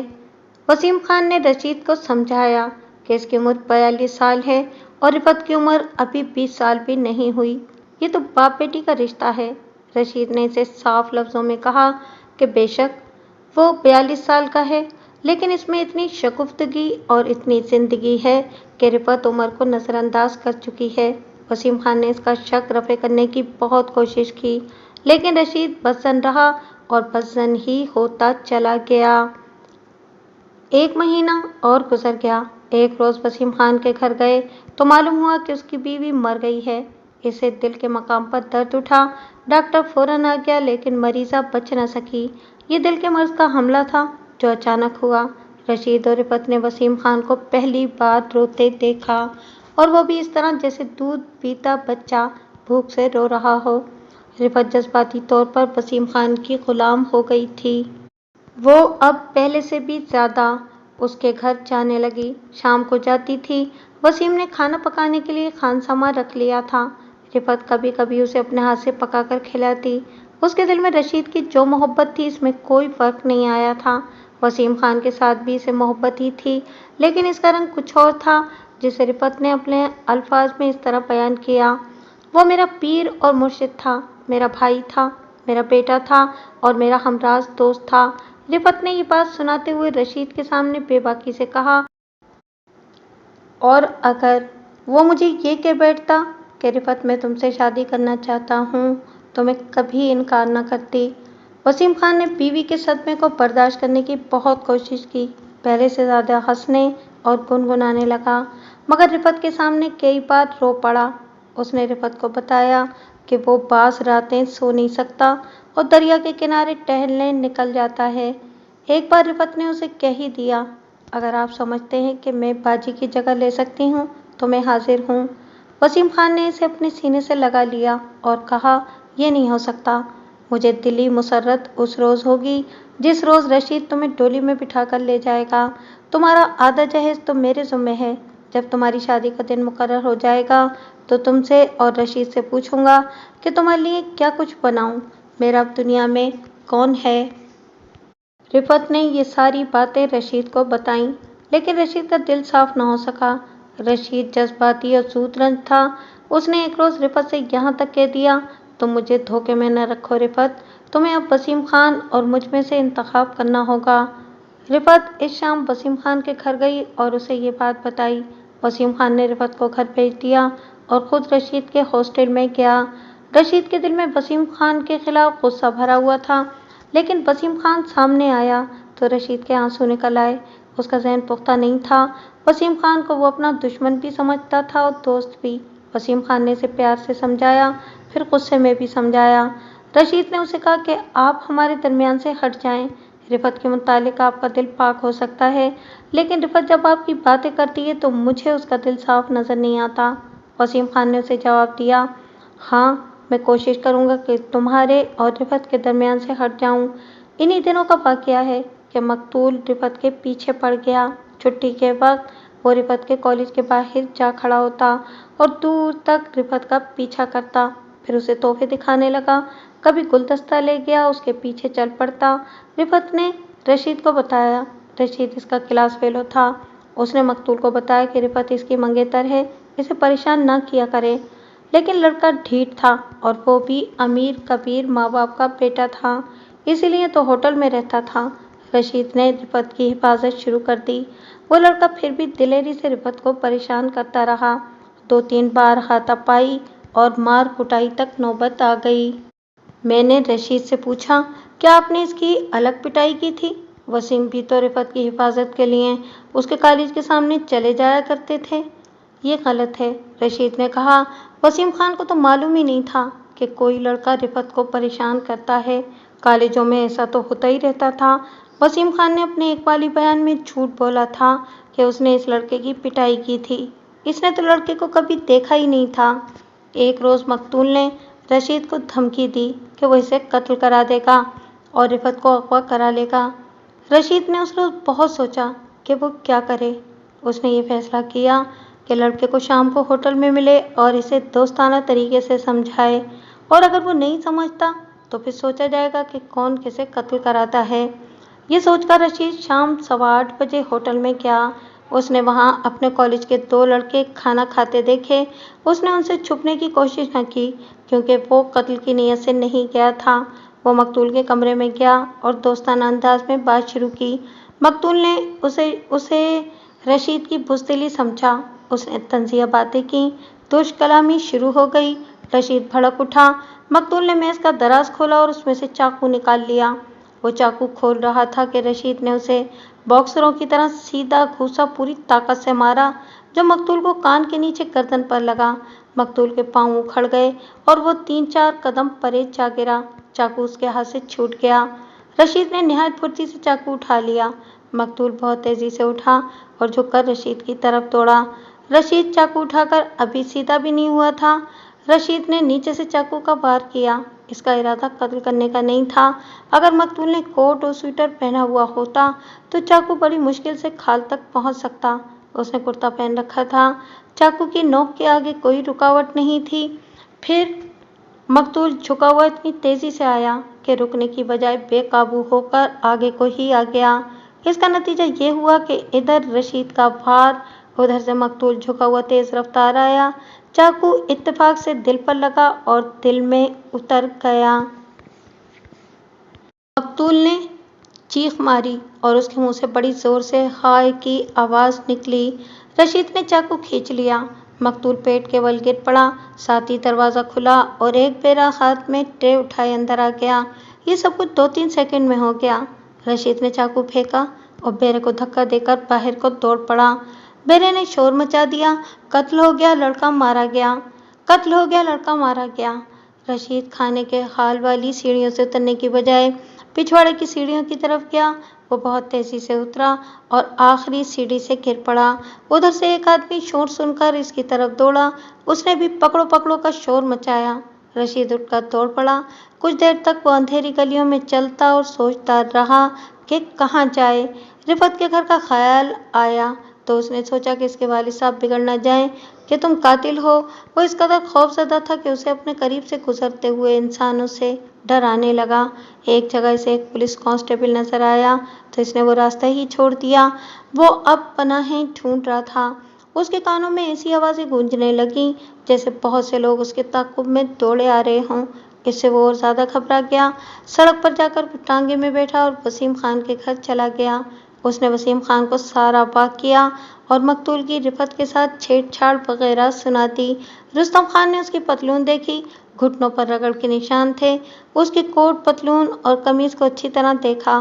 Speaker 1: وسیم خان نے رشید کو سمجھایا کہ اس کی عمر 42 سال ہے اور رفعت کی عمر ابھی 20 سال بھی نہیں ہوئی۔ یہ تو باپ بیٹی کا رشتہ ہے۔ رشید نے اسے صاف لفظوں میں کہا کہ بے شک وہ 42 سال کا ہے، لیکن اس میں اتنی شگفتگی اور اتنی زندگی ہے کہ رفعت عمر کو نظر انداز کر چکی ہے۔ وسیم خان نے اس کا شک رفع کرنے کی بہت کوشش کی، لیکن رشید بدظن رہا اور بدظن ہی ہوتا چلا گیا۔ ایک مہینہ اور گزر گیا۔ ایک روز وسیم خان کے گھر گئے تو معلوم ہوا کہ اس کی بیوی مر گئی ہے۔ اسے دل کے مقام پر درد اٹھا۔ ڈاکٹر فوراً آ گیا، لیکن مریضہ بچ نہ سکی۔ یہ دل کے مرض کا حملہ تھا جو اچانک ہوا۔ رشید اور رفعت نے وسیم خان کو پہلی بار روتے دیکھا، اور وہ بھی اس طرح جیسے دودھ پیتا بچہ بھوک سے رو رہا ہو۔ رفعت جذباتی طور پر وسیم خان کی غلام ہو گئی تھی۔ وہ اب پہلے سے بھی زیادہ اس کے گھر جانے لگی۔ شام کو جاتی تھی۔ وسیم نے کھانا پکانے کے لیے خانسامہ رکھ لیا تھا۔ رفعت کبھی کبھی اسے اپنے ہاتھ سے پکا کر کھلاتی۔ اس کے دل میں رشید کی جو محبت تھی، اس میں کوئی فرق نہیں آیا تھا۔ وسیم خان کے ساتھ بھی اسے محبت ہی تھی، لیکن اس کا رنگ کچھ اور تھا، جسے رفعت نے اپنے الفاظ میں اس طرح بیان کیا: وہ میرا پیر اور مرشد تھا، میرا بھائی تھا، میرا بیٹا تھا اور میرا ہمراز دوست تھا۔ رفعت نے یہ بات سناتے ہوئے رشید کے سامنے بے باکی سے کہا: اور اگر وہ مجھے یہ کہہ بیٹھتا کہ رفعت میں تم سے شادی کرنا چاہتا ہوں تو میں کبھی انکار نہ کرتی۔ وسیم خان نے بیوی کے صدمے کو برداشت کرنے کی بہت کوشش کی، پہلے سے زیادہ ہنسنے اور گنگنانے لگا، مگر رفعت کے سامنے کئی بار رو پڑا۔ اس نے رفعت کو بتایا کہ وہ بعض راتیں سو نہیں سکتا اور دریا کے کنارے ٹہلنے نکل جاتا ہے۔ ایک بار رفعت نے اسے کہہ ہی دیا: اگر آپ سمجھتے ہیں کہ میں باجی کی جگہ لے سکتی ہوں تو میں حاضر ہوں۔ وسیم خان نے اسے اپنے سینے سے لگا لیا اور کہا: یہ نہیں ہو سکتا۔ مجھے دلی مسرت اس روز ہوگی جس روز رشید تمہیں ڈولی میں بٹھا کر لے جائے گا۔ تمہارا آدھا جہیز تو میرے ذمے ہے۔ جب تمہاری شادی کا دن مقرر ہو جائے گا تو تم سے اور رشید سے پوچھوں گا کہ تمہارے لیے کیا کچھ بناؤں۔ میرا اب دنیا میں کون ہے؟ رفعت نے یہ ساری باتیں رشید کو بتائیں، لیکن رشید کا دل صاف نہ ہو سکا۔ رشید جذباتی اور زود رنج تھا۔ اس نے ایک روز رفعت سے یہاں تک کہہ دیا: تم مجھے دھوکے میں نہ رکھو رفعت، تمہیں اب وسیم خان اور مجھ میں سے انتخاب کرنا ہوگا۔ رفعت اس شام وسیم خان کے گھر گئی اور اسے یہ بات بتائی۔ وسیم خان نے رفعت کو گھر بھیج دیا اور خود رشید کے ہاسٹل میں گیا۔ رشید کے دل میں وسیم خان کے خلاف غصہ بھرا ہوا تھا، لیکن وسیم خان سامنے آیا تو رشید کے آنسو نکل آئے۔ اس کا ذہن پختہ نہیں تھا۔ وسیم خان کو وہ اپنا دشمن بھی سمجھتا تھا اور دوست بھی۔ وسیم خان نے اسے پیار سے سمجھایا، پھر غصے میں بھی سمجھایا۔ رشید نے اسے کہا کہ آپ ہمارے درمیان سے ہٹ جائیں۔ رفعت کے متعلق آپ کا دل پاک ہو سکتا ہے، لیکن رفعت جب آپ کی باتیں کرتی ہے تو مجھے اس کا دل صاف نظر نہیں آتا۔ وسیم خان نے اسے جواب دیا: ہاں، میں کوشش کروں گا کہ تمہارے اور رفعت کے درمیان سے ہٹ جاؤں۔ انہی دنوں کا واقعہ ہے کہ مقتول رفعت کے پیچھے پڑ گیا۔ چھٹی کے وقت وہ رفعت کے کالج کے باہر جا کھڑا ہوتا اور دور تک رفعت کا پیچھا کرتا، پھر اسے تحفے دکھانے لگا، کبھی گلدستہ لے گیا اس کے پیچھے چل پڑتا۔ رفعت نے رشید کو بتایا۔ رشید اس کا کلاس فیلو تھا۔ اس نے مقتول کو بتایا کہ رفعت اس کی منگیتر ہے، اسے پریشان نہ کیا کرے، لیکن لڑکا ڈھیٹ تھا اور وہ بھی امیر کبیر ماں باپ کا بیٹا تھا، اسی لیے تو ہوٹل میں رہتا تھا۔ رشید نے رفعت کی حفاظت شروع کر دی۔ وہ لڑکا پھر بھی دلیری سے رفعت کو پریشان کرتا رہا۔ 2-3 بار ہاتھا پائی اور مار کٹائی تک نوبت آ گئی۔ میں نے رشید سے پوچھا: کیا آپ نے اس کی الگ پٹائی کی تھی؟ وسیم بھی تو رفعت کی حفاظت کے لیے اس کے کالج کے سامنے چلے جایا کرتے تھے۔ یہ غلط ہے، رشید نے کہا۔ وسیم خان کو تو معلوم ہی نہیں تھا کہ کوئی لڑکا رفعت کو پریشان کرتا ہے۔ کالجوں میں ایسا تو ہوتا ہی رہتا تھا۔ وسیم خان نے اپنے اقبالی بیان میں جھوٹ بولا تھا کہ اس نے اس لڑکے کی پٹائی کی تھی۔ اس نے تو لڑکے کو کبھی دیکھا ہی نہیں تھا۔ ایک روز مقتول نے رشید کو دھمکی دی کہ وہ اسے قتل کرا دے گا اور رفعت کو اغوا کرا لے گا۔ رشید نے اس روز بہت سوچا کہ وہ کیا کرے۔ اس نے یہ فیصلہ کیا کہ لڑکے کو شام کو ہوٹل میں ملے اور اسے دوستانہ طریقے سے سمجھائے، اور اگر وہ نہیں سمجھتا तो फिर सोचा जाएगा कि कौन किसे कत्ल कराता है। ये सोचकर रशीद शाम 8:15 बजे होटल में गया। उसने वहां अपने कॉलेज के 2 लड़के खाना खाते देखे। उसने उनसे छुपने की कोशिश न की, क्योंकि वो कत्ल की नीयत से नहीं गया था। वो मकतूल के कमरे में गया और दोस्ताना अंदाज में बात शुरू की। मकतूल ने उसे रशीद की बुज़दिली समझा। उसने तंज़िया बातें की। दुष्ट कलामी शुरू हो गई। रशीद भड़क उठा। मकतूल ने मेज़ का दराज खोला और उसमें से चाकू निकाल लिया। वो चाकू खोल रहा था कि रशीद ने उसे बॉक्सरों की तरह सीधा घूंसा पूरी ताकत से मारा, जो मकतूल को कान के नीचे गर्दन पर लगा। मकतूल के पांव उखड़ गए और वो 3-4 कदम परे जा गिरा। चाकू उसके हाथ से छूट गया। रशीद ने निहायत फुर्ती से चाकू उठा लिया। मकतूल बहुत तेजी से उठा और झुककर रशीद की तरफ दौड़ा। रशीद चाकू उठाकर अभी सीधा भी नहीं हुआ था। रशीद ने नीचे से चाकू का वार किया। इसका इरादा कत्ल करने का नहीं था। अगर मकतूल ने कोट और स्वेटर पहना हुआ होता तो चाकू बड़ी मुश्किल से खाल तक पहुंच सकता। उसने कुर्ता पहन रखा था। चाकू की नोक के आगे कोई रुकावट नहीं थी। फिर मकतूल झुका हुआ इतनी तेजी से आया कि रुकने की बजाय बेकाबू होकर आगे को ही आ गया। इसका नतीजा ये हुआ कि इधर रशीद का वार, उधर से मकतूल झुका हुआ तेज रफ्तार आया। चाकू इत्तेफाक से दिल पर लगा और दिल में उतर गया। मकतूल ने चीख मारी और उसके मुंह से बड़ी जोर से हाय की आवाज निकली। रशीद ने चाकू खींच लिया। मकतूल पेट के बल गिर पड़ा। साथ ही दरवाजा खुला और एक बेरा हाथ में ट्रे उठाए अंदर आ गया। ये सब कुछ 2-3 सेकंड में हो गया। रशीद ने चाकू फेंका और बेरे को धक्का देकर बाहर को दौड़ पड़ा। बेरे ने शोर मचा दिया, कत्ल हो गया, लड़का मारा गया, कत्ल हो गया, लड़का मारा गया। रशीद खाने के हाल वाली सीढ़ियों से उतरने की बजाय पिछवाड़े की सीढ़ियों की तरफ गया। वो बहुत तेजी से उतरा और आखिरी सीढ़ी से गिर पड़ा। उधर से एक आदमी शोर सुनकर इसकी तरफ दौड़ा। उसने भी पकड़ो पकड़ो का शोर मचाया। रशीद उठकर दौड़ पड़ा। कुछ देर तक वो अंधेरी गलियों में चलता और सोचता रहा कि कहाँ जाए। रिफत के घर का ख्याल आया तो उसने सोचा कि इसके वालिद साहब बिगड़ न जाएं कि तुम कातिल हो। वो इस कदर खौफजदा था कि उसे अपने करीब से गुजरते हुए इंसानों से डर आने लगा। एक जगह इसे एक पुलिस कांस्टेबल नजर आया तो इसने वो रास्ता ही छोड़ दिया। वो अब पनाहें ढूंढ रहा था। उसके कानों में ऐसी आवाजें गूंजने लगीं जैसे बहुत से लोग उसके ताक़ुब में दौड़े आ रहे हों। इससे वो और ज्यादा घबरा गया। सड़क पर जाकर वो टांगे में बैठा और वसीम खान के घर चला गया। उसने वसीम खान को सारा वाक़िया और मकतूल की रिफत के साथ छेड़छाड़ वगैरह सुना दी। रुस्तम खान ने उसकी पतलून देखी। घुटनों पर रगड़ के निशान थे। उसके कोट, पतलून और कमीज को अच्छी तरह देखा।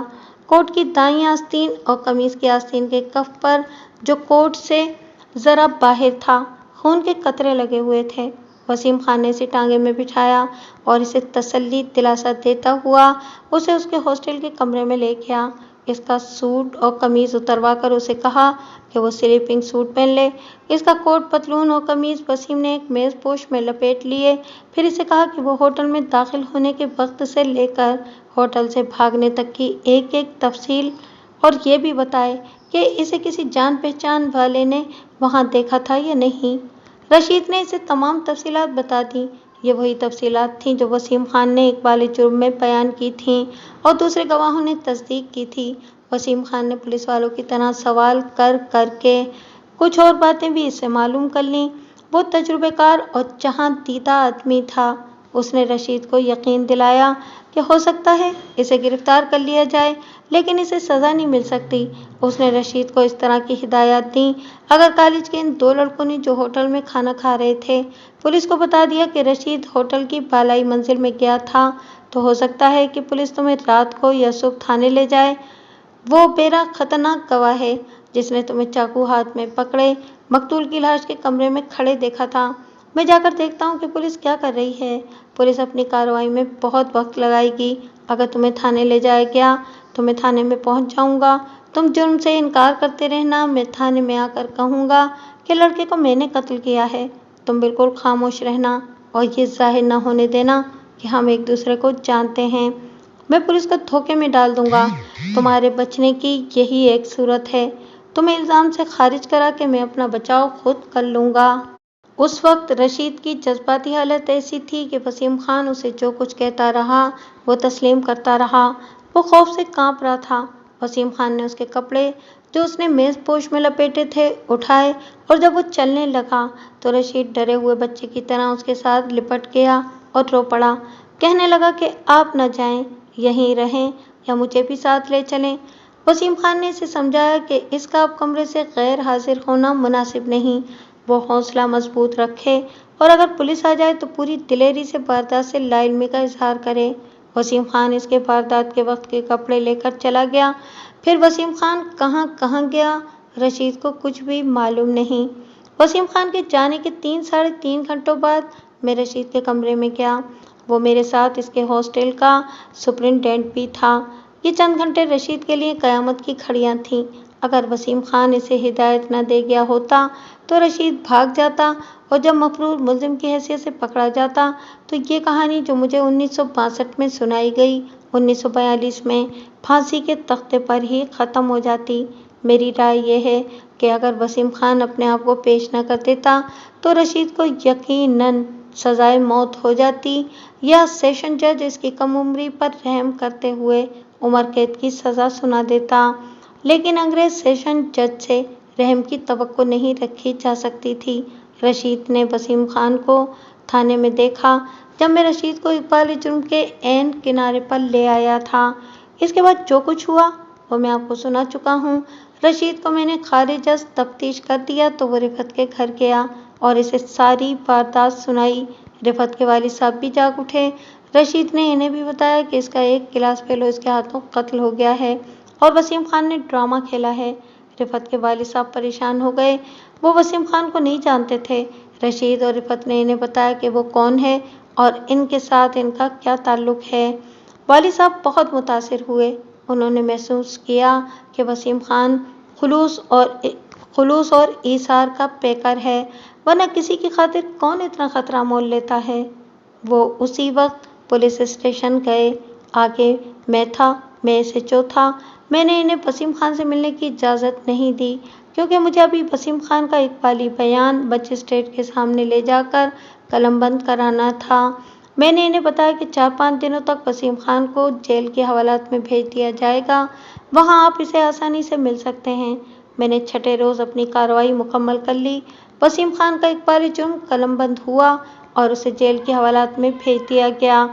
Speaker 1: कोट की दाईं आस्तीन और कमीज की आस्तीन के कफ पर, जो कोट से जरा बाहर था, खून के कतरे लगे हुए थे। वसीम खान ने इसे टांगे में बिठाया और इसे तसल्ली दिलासा देता हुआ उसे उसके हॉस्टल के कमरे में ले गया। इसका सूट और कमीज उतरवा कर उसे कहा कि वो स्लीपिंग सूट पहन ले। इसका कोट, पतलून और कमीज वसीम ने एक मेज पोश में लपेट लिए। फिर इसे कहा कि वो होटल में दाखिल होने के वक्त से लेकर होटल से भागने तक की एक एक तफसील और ये भी बताए कि इसे किसी जान पहचान वाले ने वहाँ देखा था या नहीं। रशीद ने इसे तमाम तफसीलात बता दी। ये वही तफसीलात थीं जो वसीम खान ने इकबाल जुर्म में बयान की थीं और दूसरे गवाहों ने तस्दीक की थी। वसीम खान ने पुलिस वालों की तरह सवाल कर करके कुछ और बातें भी इससे मालूम कर लीं। वो तजुर्बेकार और जहां दीदा आदमी था। उसने रशीद को यकीन दिलाया कि हो सकता है इसे गिरफ्तार कर लिया जाए, लेकिन इसे सज़ा नहीं मिल सकती। उसने रशीद को इस तरह की हिदायत दी, अगर कॉलेज के इन 2 लड़कों ने जो होटल में खाना खा रहे थे पुलिस को बता दिया कि रशीद होटल की बालाई मंजिल में गया था, तो हो सकता है कि पुलिस तुम्हें रात को या सुबह थाने ले जाए। वो बेरा खतरनाक गवाह है जिसने तुम्हें चाकू हाथ में पकड़े मकतूल की लाश के कमरे में खड़े देखा था। मैं जाकर देखता हूँ कि पुलिस क्या कर रही है। पुलिस अपनी कार्रवाई में बहुत वक्त लगाएगी। अगर तुम्हें थाने ले जाया गया तो मैं थाने में पहुँच जाऊँगा। तुम जुर्म से इनकार करते रहना। मैं थाने में आकर कहूँगा कि लड़के को मैंने कत्ल किया है। तुम बिल्कुल खामोश रहना और ये जाहिर न होने देना कि हम एक दूसरे को जानते हैं। मैं पुलिस को धोखे में डाल दूंगा। तुम्हारे बचने की यही एक सूरत है। तुम्हें इल्ज़ाम से खारिज करा के मैं अपना बचाव खुद कर लूँगा। उस वक्त रशीद की जज्बाती हालत ऐसी थी कि वसीम खान उसे जो कुछ कहता रहा वो तस्लीम करता रहा। वो खौफ से कांप रहा था। वसीम खान ने उसके कपड़े जो उसने मेज़पोश में लपेटे थे उठाए और जब वो चलने लगा तो रशीद डरे हुए बच्चे की तरह उसके साथ लिपट गया और रो पड़ा। कहने लगा कि आप न जाएं, यहीं रहें या मुझे भी साथ ले चलें। वसीम खान ने इसे समझाया कि इसका अब कमरे से गैर हाजिर होना मुनासिब नहीं। वो हौसला मजबूत रखे और अगर पुलिस आ जाए तो पूरी दिलेरी से वारदात से लाइल्मी का इजहार करे। वसीम खान इसके वारदात के वक्त के कपड़े लेकर चला गया। फिर वसीम खान कहाँ कहाँ गया, रशीद को कुछ भी मालूम नहीं। वसीम खान के जाने के 3-3.5 घंटों बाद मैं रशीद के कमरे में गया। वो मेरे साथ इसके हॉस्टल का सुपरिटेंडेंट भी था। ये चंद घंटे रशीद के लिए क़यामत की घड़ियां थीं। अगर वसीम खान इसे हिदायत न दे गया होता तो रशीद भाग जाता और जब मफरूर मुल्जिम की हैसियत से पकड़ा जाता तो ये कहानी जो मुझे 1962 में सुनाई गई 1942 में फांसी के तख्ते पर ही ख़त्म हो जाती। मेरी राय यह है कि अगर वसीम खान अपने आप को पेश न कर देता तो रशीद को यकीनन सजाए मौत हो जाती या सेशन जज इसकी कम उम्री पर रहम करते हुए उम्र कैद की सज़ा सुना देता। लेकिन अंग्रेज सेशन जज से रहम की तवक्को नहीं रखी जा सकती थी। रशीद ने वसीम खान को थाने में देखा जब मैं रशीद को इकबाल जुर्म के ऐन किनारे पर ले आया था। इसके बाद जो कुछ हुआ वो मैं आपको सुना चुका हूँ। रशीद को मैंने खारिज तफ्तीश कर दिया तो वो रिफत के घर गया और इसे सारी वारदात सुनाई। रिफत के वालिद साहब भी जाग उठे। रशीद ने इन्हें भी बताया कि इसका एक क्लास फेलो इसके हाथों कत्ल हो गया है और वसीम खान ने ड्रामा खेला है। रिफत के वालिद साहब परेशान हो गए। वो वसीम खान को नहीं जानते थे। रशीद और रिफत ने इन्हें बताया कि वो कौन है और इनके साथ इनका क्या ताल्लुक़ है। वालिद साहब बहुत मुतासिर हुए। उन्होंने महसूस किया कि वसीम खान खुलूस और ईसार का पैकर है, वरना किसी की खातिर कौन इतना खतरा मोल लेता है। वो उसी वक्त पुलिस स्टेशन गए। आगे मैं था, मैं SHO था। मैंने इन्हें वसीम खान से मिलने की इजाज़त नहीं दी क्योंकि मुझे अभी वसीम खान का इकबाली बयान मजिस्ट्रेट के सामने ले जाकर कलमबंद कराना था। मैंने इन्हें बताया कि 4-5 दिनों तक वसीम खान को जेल के हवालात में भेज दिया जाएगा, वहाँ आप इसे आसानी से मिल सकते हैं। मैंने छठे रोज़ अपनी कार्रवाई मुकम्मल कर ली। वसीम खान का इकबाली जुर्म कलमबंद हुआ और उसे जेल के हवालात में भेज दिया गया।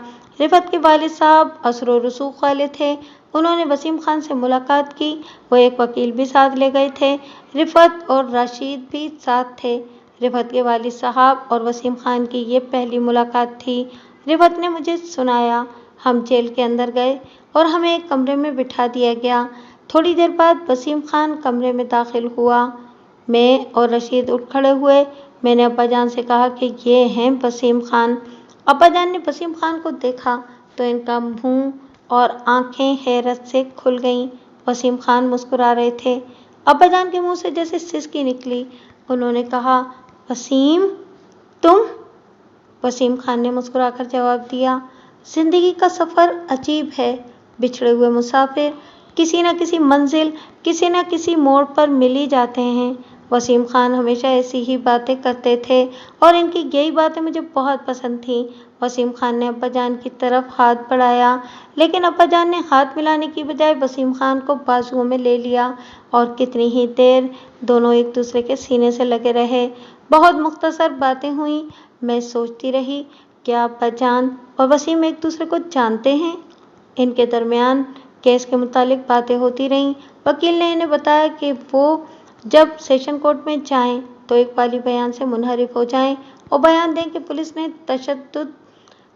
Speaker 1: रिफत के वालिद साहब असर व रसूख वाले थे। उन्होंने वसीम खान से मुलाकात की। वो एक वकील भी साथ ले गए थे। रिफत और रशीद भी साथ थे। रिफत के वालिद साहब और वसीम खान की ये पहली मुलाकात थी। रिफत ने मुझे सुनाया। हम जेल के अंदर गए और हमें एक कमरे में बिठा दिया गया। थोड़ी देर बाद वसीम खान कमरे में दाखिल हुआ। मैं और रशीद उठ खड़े हुए। मैंने अब्बा जान से कहा कि ये हैं वसीम खान। अब्बा जान ने वसीम खान को देखा तो इनका मुंह और आंखें हैरत से खुल गईं। वसीम खान मुस्कुरा रहे थे। अब्बा जान के मुंह से जैसे सिसकी निकली। उन्होंने कहा, वसीम, तुम? वसीम खान ने मुस्कुराकर जवाब दिया, जिंदगी का सफ़र अजीब है। बिछड़े हुए मुसाफिर किसी न किसी मंजिल, किसी न किसी मोड़ पर मिल ही जाते हैं। वसीम खान हमेशा ऐसी ही बातें करते थे और इनकी यही बातें मुझे बहुत पसंद थीं। वसीम खान ने अब्बा जान की तरफ हाथ बढ़ाया, लेकिन अब्बा जान ने हाथ मिलाने की बजाय वसीम खान को बाजुओं में ले लिया और कितनी ही देर दोनों एक दूसरे के सीने से लगे रहे। बहुत मुख्तसर बातें हुई। मैं सोचती रही, क्या अब्बा जान और वसीम एक दूसरे को जानते हैं? इनके दरमियान केस के मुतालिक बातें होती रहीं। वकील ने इन्हें बताया कि वो जब सेशन कोर्ट में जाएं तो इकबाली बयान से मुनहरिफ हो जाएं और बयान दें कि पुलिस ने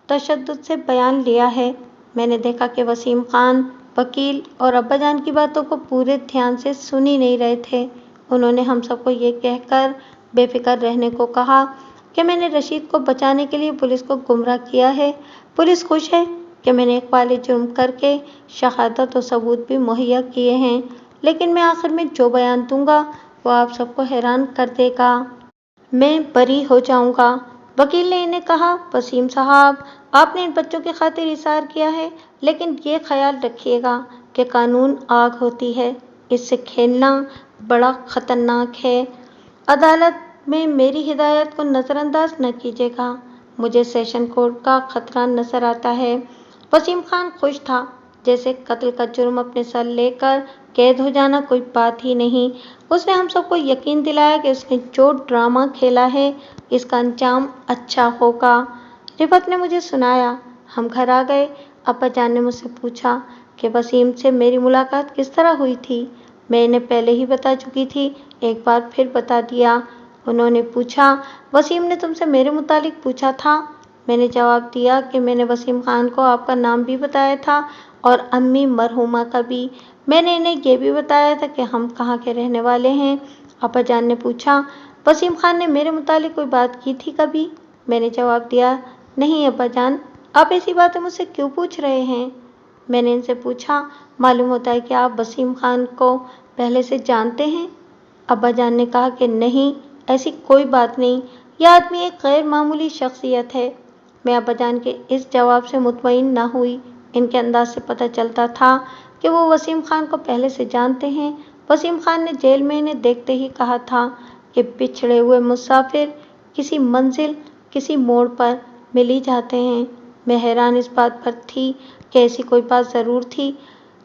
Speaker 1: तशद्दुद से बयान लिया है। मैंने देखा कि वसीम खान वकील और अब्बा जान की बातों को पूरे ध्यान से सुन ही नहीं रहे थे। उन्होंने हम सबको ये कहकर बेफिक्र रहने को कहा कि मैंने रशीद को बचाने के लिए पुलिस को गुमराह किया है। पुलिस खुश है कि मैंने इकबाली जुर्म करके शहादत और सबूत भी मुहैया किए हैं, लेकिन मैं आखिर में जो बयान दूंगा वो आप सबको हैरान कर देगा। मैं बरी हो जाऊंगा। वकील ने इन्हें कहा, वसीम साहब, आपने इन बच्चों की खातिर इसार किया है, लेकिन ये ख्याल रखिएगा कि कानून आग होती है, इससे खेलना बड़ा ख़तरनाक है। अदालत میں میری ہدایت کو نظر انداز نہ کیجیے گا، مجھے سیشن کورٹ کا خطرہ نظر آتا ہے۔ وسیم خان خوش تھا، جیسے قتل کا جرم اپنے سر لے کر قید ہو جانا کوئی بات ہی نہیں۔ اس نے ہم سب کو یقین دلایا کہ اس نے جو ڈرامہ کھیلا ہے اس کا انجام اچھا ہوگا۔ رفعت نے مجھے سنایا۔ ہم گھر آ گئے۔ ابا جان نے مجھ سے پوچھا کہ وسیم سے میری ملاقات کس طرح ہوئی تھی۔ میں انہیں پہلے ہی بتا چکی تھی، ایک بار پھر بتا دیا۔ انہوں نے پوچھا، وسیم نے تم سے میرے متعلق پوچھا تھا؟ میں نے جواب دیا کہ میں نے وسیم خان کو آپ کا نام بھی بتایا تھا اور امی مرحومہ کا بھی۔ میں نے انہیں یہ بھی بتایا تھا کہ ہم کہاں کے رہنے والے ہیں۔ ابا جان نے پوچھا، وسیم خان نے میرے متعلق کوئی بات کی تھی کبھی؟ میں نے جواب دیا، نہیں ابا جان، آپ ایسی باتیں مجھ سے کیوں پوچھ رہے ہیں؟ میں نے ان سے پوچھا، معلوم ہوتا ہے کہ آپ وسیم خان کو پہلے سے جانتے ہیں؟ ابا جان نے کہا کہ نہیں، ایسی کوئی بات نہیں، یہ آدمی ایک غیر معمولی شخصیت ہے۔ میں ابا جان کے اس جواب سے مطمئن نہ ہوئی۔ ان کے انداز سے پتہ چلتا تھا کہ وہ وسیم خان کو پہلے سے جانتے ہیں۔ وسیم خان نے جیل میں انہیں دیکھتے ہی کہا تھا کہ بچھڑے ہوئے مسافر کسی منزل، کسی موڑ پر مل ہی جاتے ہیں۔ میں حیران اس بات پر تھی کہ ایسی کوئی بات ضرور تھی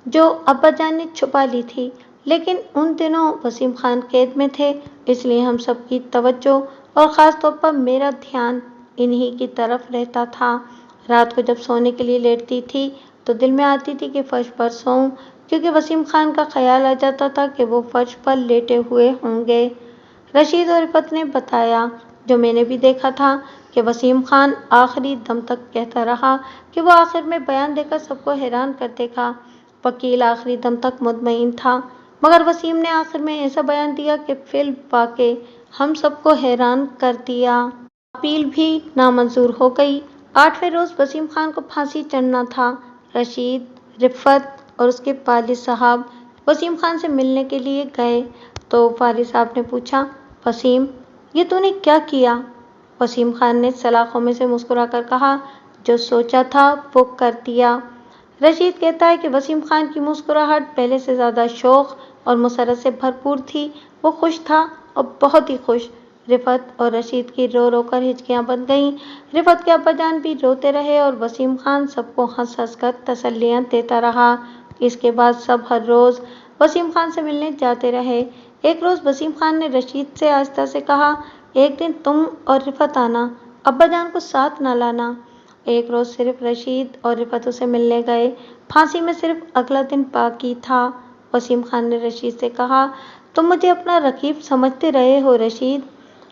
Speaker 1: جو ابا جان نے چھپا لی تھی، لیکن ان دنوں وسیم خان قید میں تھے، اس لیے ہم سب کی توجہ اور خاص طور پر میرا دھیان انہی کی طرف رہتا تھا۔ رات کو جب سونے کے لیے لیٹتی تھی تو دل میں آتی تھی کہ فرش پر سوؤں، کیونکہ وسیم خان کا خیال آ جاتا تھا کہ وہ فرش پر لیٹے ہوئے ہوں گے۔ رشید اور رفعت نے بتایا، جو میں نے بھی دیکھا تھا، کہ وسیم خان آخری دم تک کہتا رہا کہ وہ آخر میں بیان دے کر سب کو حیران کر دے گا۔ وکیل آخری دم تک مطمئن تھا، مگر وسیم نے آخر میں ایسا بیان دیا کہ فی الواقع ہم سب کو حیران کر دیا۔ اپیل بھی نامنظور ہو گئی۔ 8ویں روز وسیم خان کو پھانسی چڑھنا تھا۔ رشید، رفعت اور اس کے والد صاحب وسیم خان سے ملنے کے لیے گئے تو والد صاحب نے پوچھا، وسیم، یہ تو نے کیا کیا؟ وسیم خان نے سلاخوں میں سے مسکرا کر کہا، جو سوچا تھا وہ کر دیا۔ رشید کہتا ہے کہ وسیم خان کی مسکراہٹ پہلے سے زیادہ شوق اور مسرت سے بھرپور تھی۔ وہ خوش تھا اور بہت ہی خوش۔ رفعت اور رشید کی رو رو کر ہچکیاں بن گئیں۔ رفعت کے ابا جان بھی روتے رہے اور وسیم خان سب کو ہنس ہنس کر تسلیاں دیتا رہا۔ اس کے بعد سب ہر روز وسیم خان سے ملنے جاتے رہے۔ ایک روز وسیم خان نے رشید سے آہستہ سے کہا، ایک دن تم اور رفعت آنا، ابا جان کو ساتھ نہ لانا۔ ایک روز صرف رشید اور رفعت اسے ملنے گئے۔ پھانسی میں صرف اگلا دن باقی تھا۔ وسیم خان نے رشید سے کہا، تم مجھے اپنا رقیب سمجھتے رہے ہو رشید،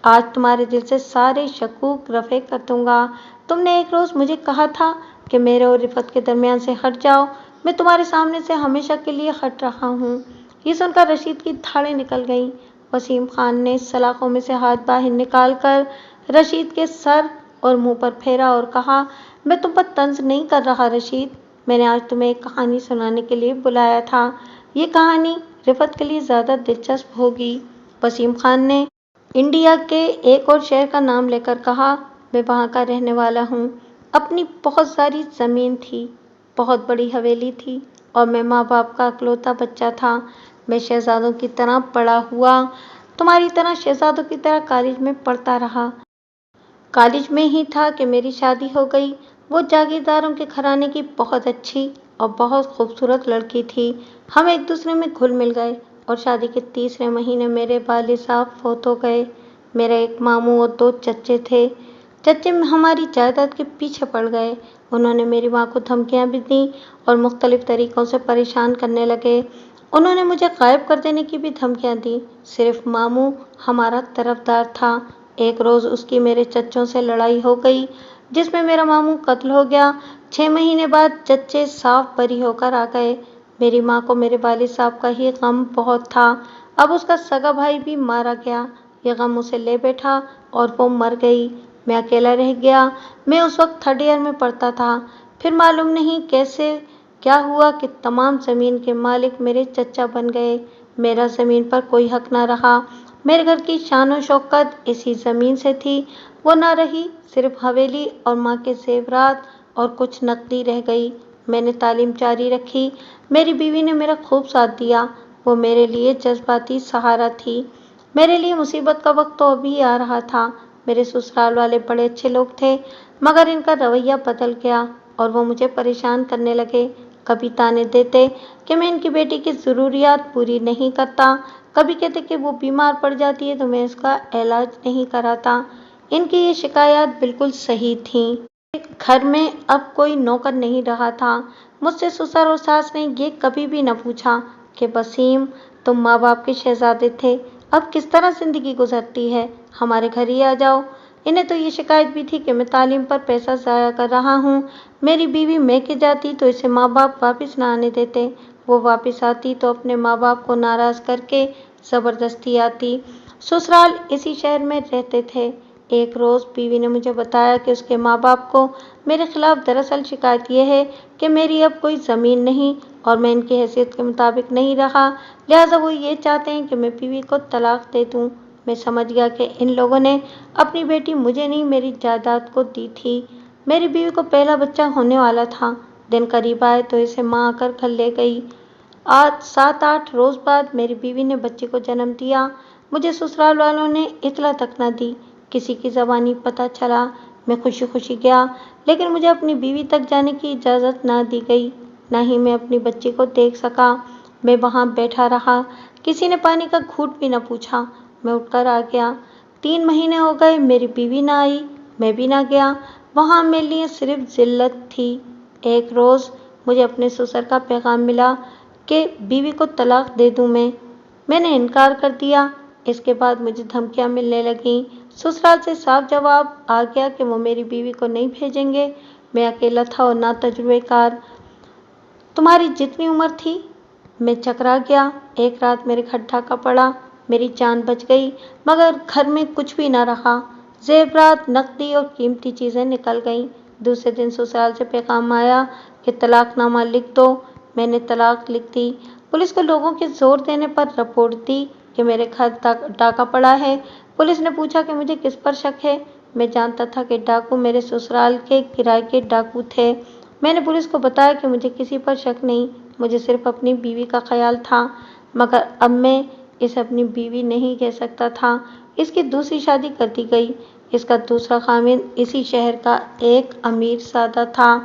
Speaker 1: آج تمہارے دل سے سارے شکوک رفع کر دوں گا۔ تم نے ایک روز مجھے کہا تھا کہ میرے اور رفعت کے درمیان سے ہٹ جاؤ، میں تمہارے سامنے سے ہمیشہ کے لیے ہٹ رہا ہوں۔ یہ سن کر رشید کی دھاڑیں نکل گئیں۔ وسیم خان نے سلاخوں میں سے ہاتھ باہر نکال کر رشید کے سر اور منہ پر پھیرا اور کہا، میں تم پر طنز نہیں کر رہا رشید، میں نے آج تمہیں ایک کہانی سنانے کے لیے بلایا تھا۔ یہ کہانی رفعت کے لیے زیادہ دلچسپ ہوگی۔ وسیم خان نے انڈیا کے ایک اور شہر کا نام لے کر کہا، میں وہاں کا رہنے والا ہوں۔ اپنی بہت ساری زمین تھی، بہت بڑی حویلی تھی اور میں ماں باپ کا اکلوتا بچہ تھا۔ میں شہزادوں کی طرح بڑا ہوا، تمہاری طرح شہزادوں کی طرح کالج میں پڑھتا رہا۔ کالج میں ہی تھا کہ میری شادی ہو گئی۔ وہ جاگیرداروں کے گھرانے کی بہت اچھی اور بہت خوبصورت لڑکی تھی۔ ہم ایک دوسرے میں گھل مل گئے اور شادی کے تیسرے مہینے میرے والد صاحب فوت ہو گئے۔ میرے ایک ماموں اور 2 چچے تھے۔ چچے ہماری جائیداد کے پیچھے پڑ گئے۔ انہوں نے میری ماں کو دھمکیاں بھی دیں اور مختلف طریقوں سے پریشان کرنے لگے۔ انہوں نے مجھے غائب کر دینے کی بھی دھمکیاں دیں۔ صرف ماموں ہمارا طرفدار تھا۔ ایک روز اس کی میرے چچوں سے لڑائی ہو گئی جس میں میرا ماموں قتل ہو گیا۔ 6 مہینے بعد چچے صاف بری ہو کر آ گئے۔ میری ماں کو میرے والد صاحب کا ہی غم بہت تھا۔ اب اس کا سگا بھائی بھی مارا گیا۔ یہ غم اسے لے بیٹھا اور وہ مر گئی۔ میں اکیلا رہ گیا۔ میں اس وقت 3rd ایئر میں پڑھتا تھا۔ پھر معلوم نہیں کیسے کیا ہوا کہ تمام زمین کے مالک میرے چچا بن گئے۔ میرا زمین پر کوئی حق نہ رہا۔ میرے گھر کی شان و شوکت اسی زمین سے تھی، وہ نہ رہی، صرف حویلی اور ماں کے زیورات اور کچھ نقدی رہ گئی۔ میں نے تعلیم جاری رکھی۔ میری بیوی نے میرا خوب ساتھ دیا، وہ میرے لیے جذباتی سہارا تھی۔ मेरे लिए मुसीबत का वक्त तो अभी आ रहा था। मेरे ससुराल वाले बड़े अच्छे लोग थे, मगर इनका रवैया बदल गया और वो मुझे परेशान करने लगे। कभी ताने देते कि मैं इनकी बेटी की ज़रूरियात पूरी नहीं करता, कभी कहते कि वो बीमार पड़ जाती है तो मैं उसका इलाज नहीं कराता। इनकी ये शिकायत बिल्कुल सही थी। घर में अब कोई नौकर नहीं रहा था। मुझसे ससुर और सास ने ये कभी भी न पूछा कि वसीम, तुम माँ बाप के शहजादे थे, अब किस तरह जिंदगी गुजरती है, हमारे घर ही आ जाओ। इन्हें तो ये शिकायत भी थी कि मैं तालीम पर पैसा ज़ाया कर रहा हूँ। मेरी बीवी मैके जाती तो इसे माँ बाप वापस ना आने देते। वो वापस आती तो अपने माँ बाप को नाराज़ करके ज़बरदस्ती आती। ससुराल इसी शहर में रहते थे। एक रोज़ बीवी ने मुझे बताया कि उसके माँ बाप को मेरे खिलाफ दरअसल शिकायत यह है कि मेरी अब कोई ज़मीन नहीं और मैं इनकी हैसियत के मुताबिक नहीं रहा, लिहाजा वो ये चाहते हैं कि मैं बीवी को तलाक दे दूँ। मैं समझ गया कि इन लोगों ने अपनी बेटी मुझे नहीं, मेरी जायदाद को दी थी। मेरी बीवी को पहला बच्चा होने वाला था। दिन करीब आए तो इसे माँ आकर घर ले गई। आज 7-8 रोज़ बाद मेरी बीवी ने बच्चे को जन्म दिया। मुझे ससुराल वालों ने इतला तक न दी। किसी की ज़बानी पता चला, मैं खुशी खुशी गया, लेकिन मुझे अपनी बीवी तक जाने की इजाज़त ना दी गई, ना ही मैं अपनी बच्ची को देख सका। मैं वहाँ बैठा रहा, किसी ने पानी का घूंट भी न पूछा। मैं उठकर आ गया। 3 महीने हो गए, मेरी बीवी ना आई, मैं भी ना गया। वहाँ मेरे लिए सिर्फ जिल्लत थी। एक रोज़ मुझे अपने ससुर का पैगाम मिला कि बीवी को तलाक दे दूँ मैंने इनकार कर दिया। इसके बाद मुझे धमकियाँ मिलने लगीं। ससुराल से साफ जवाब आ गया कि वो मेरी बीवी को नहीं भेजेंगे। मैं अकेला था और ना तजुर्बेकार। तुम्हारी जितनी उम्र थी। मैं चकरा गया। एक रात मेरे घर डाका पड़ा, मेरी जान बच गई, मगर घर में कुछ भी न रहा। जेवरात, नकदी और कीमती चीज़ें निकल गईं। दूसरे दिन ससुराल से पैगाम आया कि तलाकनामा लिख दो। मैंने तलाक लिख दी। पुलिस को लोगों के जोर देने पर रिपोर्ट दी कि मेरे घर डाका पड़ा है। पुलिस ने पूछा कि मुझे किस पर शक है। मैं जानता था कि डाकू मेरे ससुराल के किराए के डाकू थे। मैंने पुलिस को बताया कि मुझे किसी पर शक नहीं, मुझे सिर्फ अपनी बीवी का ख्याल था, मगर अब मैं इसे अपनी बीवी नहीं कह सकता था। इसकी दूसरी शादी कर दी गई। इसका दूसरा खामिद इसी शहर का एक अमीर सादा था।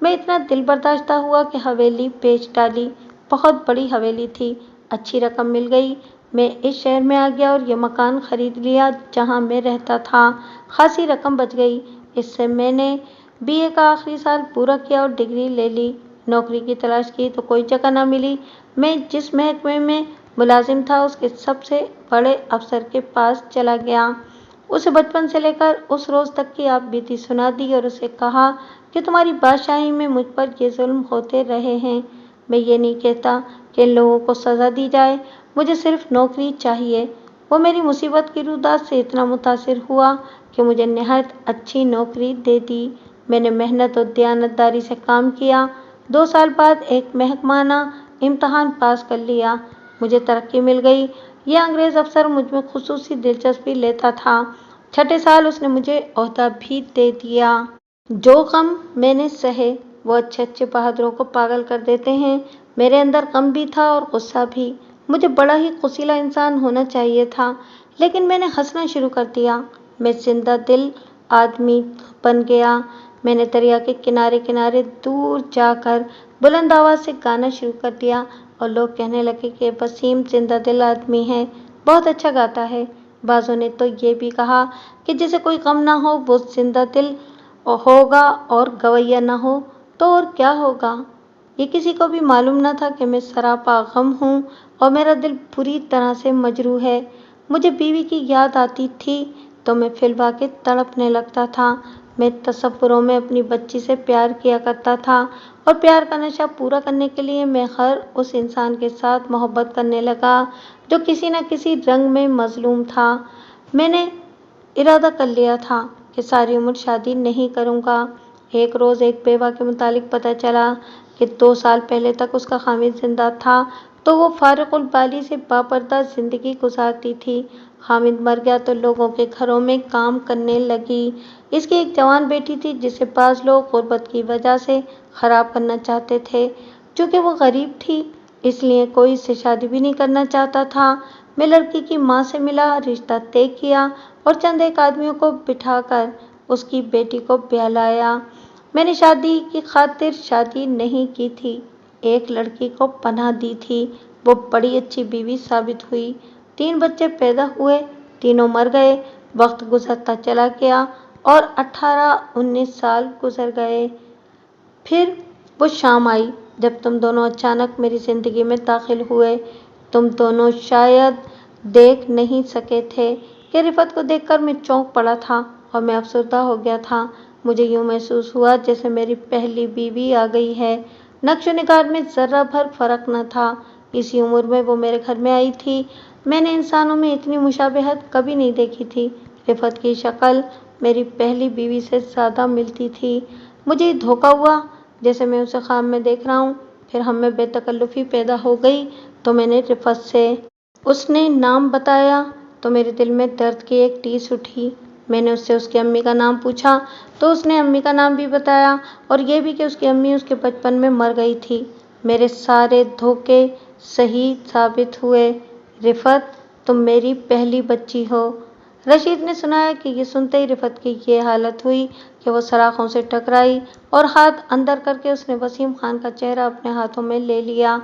Speaker 1: मैं इतना दिल बर्दाश्त हुआ कि हवेली बेच डाली। बहुत बड़ी हवेली थी, अच्छी रकम मिल गई। मैं इस शहर में आ गया और ये मकान खरीद लिया जहाँ मैं रहता था। खासी रकम बच गई। इससे मैंने बीए का आखिरी साल पूरा किया और डिग्री ले ली। नौकरी की तलाश की तो कोई जगह ना मिली। मैं जिस महकमे में मुलाजिम था उसके सबसे बड़े अफसर के पास चला गया। उसे बचपन से लेकर उस रोज़ तक की आप बीती सुना दी और उसे कहा कि तुम्हारी बादशाही में मुझ पर ये जुल्म होते रहे हैं। मैं ये नहीं कहता कि इन लोगों को सज़ा दी जाए, मुझे सिर्फ नौकरी चाहिए। वो मेरी मुसीबत की रुदात से इतना मुतासिर हुआ कि मुझे नहायत अच्छी नौकरी दे दी। मैंने मेहनत और दयानतदारी से काम किया। 2 साल बाद एक महकमाना इम्तहान पास कर लिया। मुझे तरक्की मिल गई। यह अंग्रेज़ अफसर मुझ में खुसूसी दिलचस्पी लेता था। छठे साल उसने मुझे ओहदा भी दे दिया। जो गम मैंने सहे वो अच्छे अच्छे बहादुरों को पागल कर देते हैं। मेरे अंदर गम भी था और गुस्सा भी। मुझे बड़ा ही खुशीला इंसान होना चाहिए था, लेकिन मैंने हंसना शुरू कर दिया। मैं जिंदा दिल आदमी बन गया। मैंने दरिया के किनारे किनारे दूर जाकर बुलंद आवाज़ से गाना शुरू कर दिया और लोग कहने लगे कि वसीम जिंदा दिल आदमी है, बहुत अच्छा गाता है। बाज़ों ने तो ये भी कहा कि जिसे कोई गम ना हो वो जिंदा दिल होगा और गवैया ना हो तो और क्या होगा। ये किसी को भी मालूम न था कि मैं सरापा गम हूँ और मेरा दिल बुरी तरह से मजरूह है। मुझे बीवी की याद आती थी तो मैं फिलवा के तड़पने लगता था। मैं तसव्वुरों में अपनी बच्ची से प्यार किया करता था और प्यार का नशा पूरा करने के लिए मैं हर उस इंसान के साथ मोहब्बत करने लगा जो किसी न किसी रंग में मजलूम था। मैंने इरादा कर लिया था कि सारी उम्र शादी नहीं करूँगा। एक रोज़ एक बेवा के मुतालिक पता चला कि 2 साल पहले तक उसका खामिद जिंदा था तो वो फारिकुल बाली से बापर्दा ज़िंदगी गुजारती थी। हामिद मर गया तो लोगों के घरों में काम करने लगी। इसकी एक जवान बेटी थी जिसे बाज़ लोग गुर्बत की वजह से ख़राब करना चाहते थे। चूँकि वो गरीब थी اس لیے کوئی اس سے شادی بھی نہیں کرنا چاہتا تھا۔ میں لڑکی کی ماں سے ملا، رشتہ طے کیا اور چند ایک آدمیوں کو بٹھا کر اس کی بیٹی کو بیاہ لایا۔ میں نے شادی کی خاطر شادی نہیں کی تھی، ایک لڑکی کو پناہ دی تھی۔ وہ بڑی اچھی بیوی ثابت ہوئی۔ 3 بچے پیدا ہوئے، تینوں مر گئے۔ وقت گزرتا چلا گیا اور 18-19 سال گزر گئے۔ پھر وہ شام آئی جب تم دونوں اچانک میری زندگی میں داخل ہوئے۔ تم دونوں شاید دیکھ نہیں سکے تھے کہ رفعت کو دیکھ کر میں چونک پڑا تھا اور میں افسردہ ہو گیا تھا۔ مجھے یوں محسوس ہوا جیسے میری پہلی بیوی آ گئی ہے۔ نقش و نگار میں ذرہ بھر فرق نہ تھا۔ اسی عمر میں وہ میرے گھر میں آئی تھی۔ میں نے انسانوں میں اتنی مشابہت کبھی نہیں دیکھی تھی۔ رفعت کی شکل میری پہلی بیوی سے زیادہ ملتی تھی۔ مجھے یہ دھوکہ ہوا جیسے میں اسے خواب میں دیکھ رہا ہوں۔ پھر ہم میں بے تکلفی پیدا ہو گئی تو میں نے رفعت سے اس نے نام بتایا تو میرے دل میں درد کی ایک ٹیس اٹھی۔ میں نے اس سے اس کی امی کا نام پوچھا تو اس نے امی کا نام بھی بتایا اور یہ بھی کہ اس کی امی اس کے بچپن میں مر گئی تھی۔ میرے سارے دھوکے صحیح ثابت ہوئے۔ رفعت، تم میری پہلی بچی ہو۔ رشید نے سنایا کہ یہ سنتے ہی رفعت کی یہ حالت ہوئی کہ وہ سراخوں سے ٹکرائی اور ہاتھ اندر کر کے اس نے وسیم خان کا چہرہ اپنے ہاتھوں میں لے لیا۔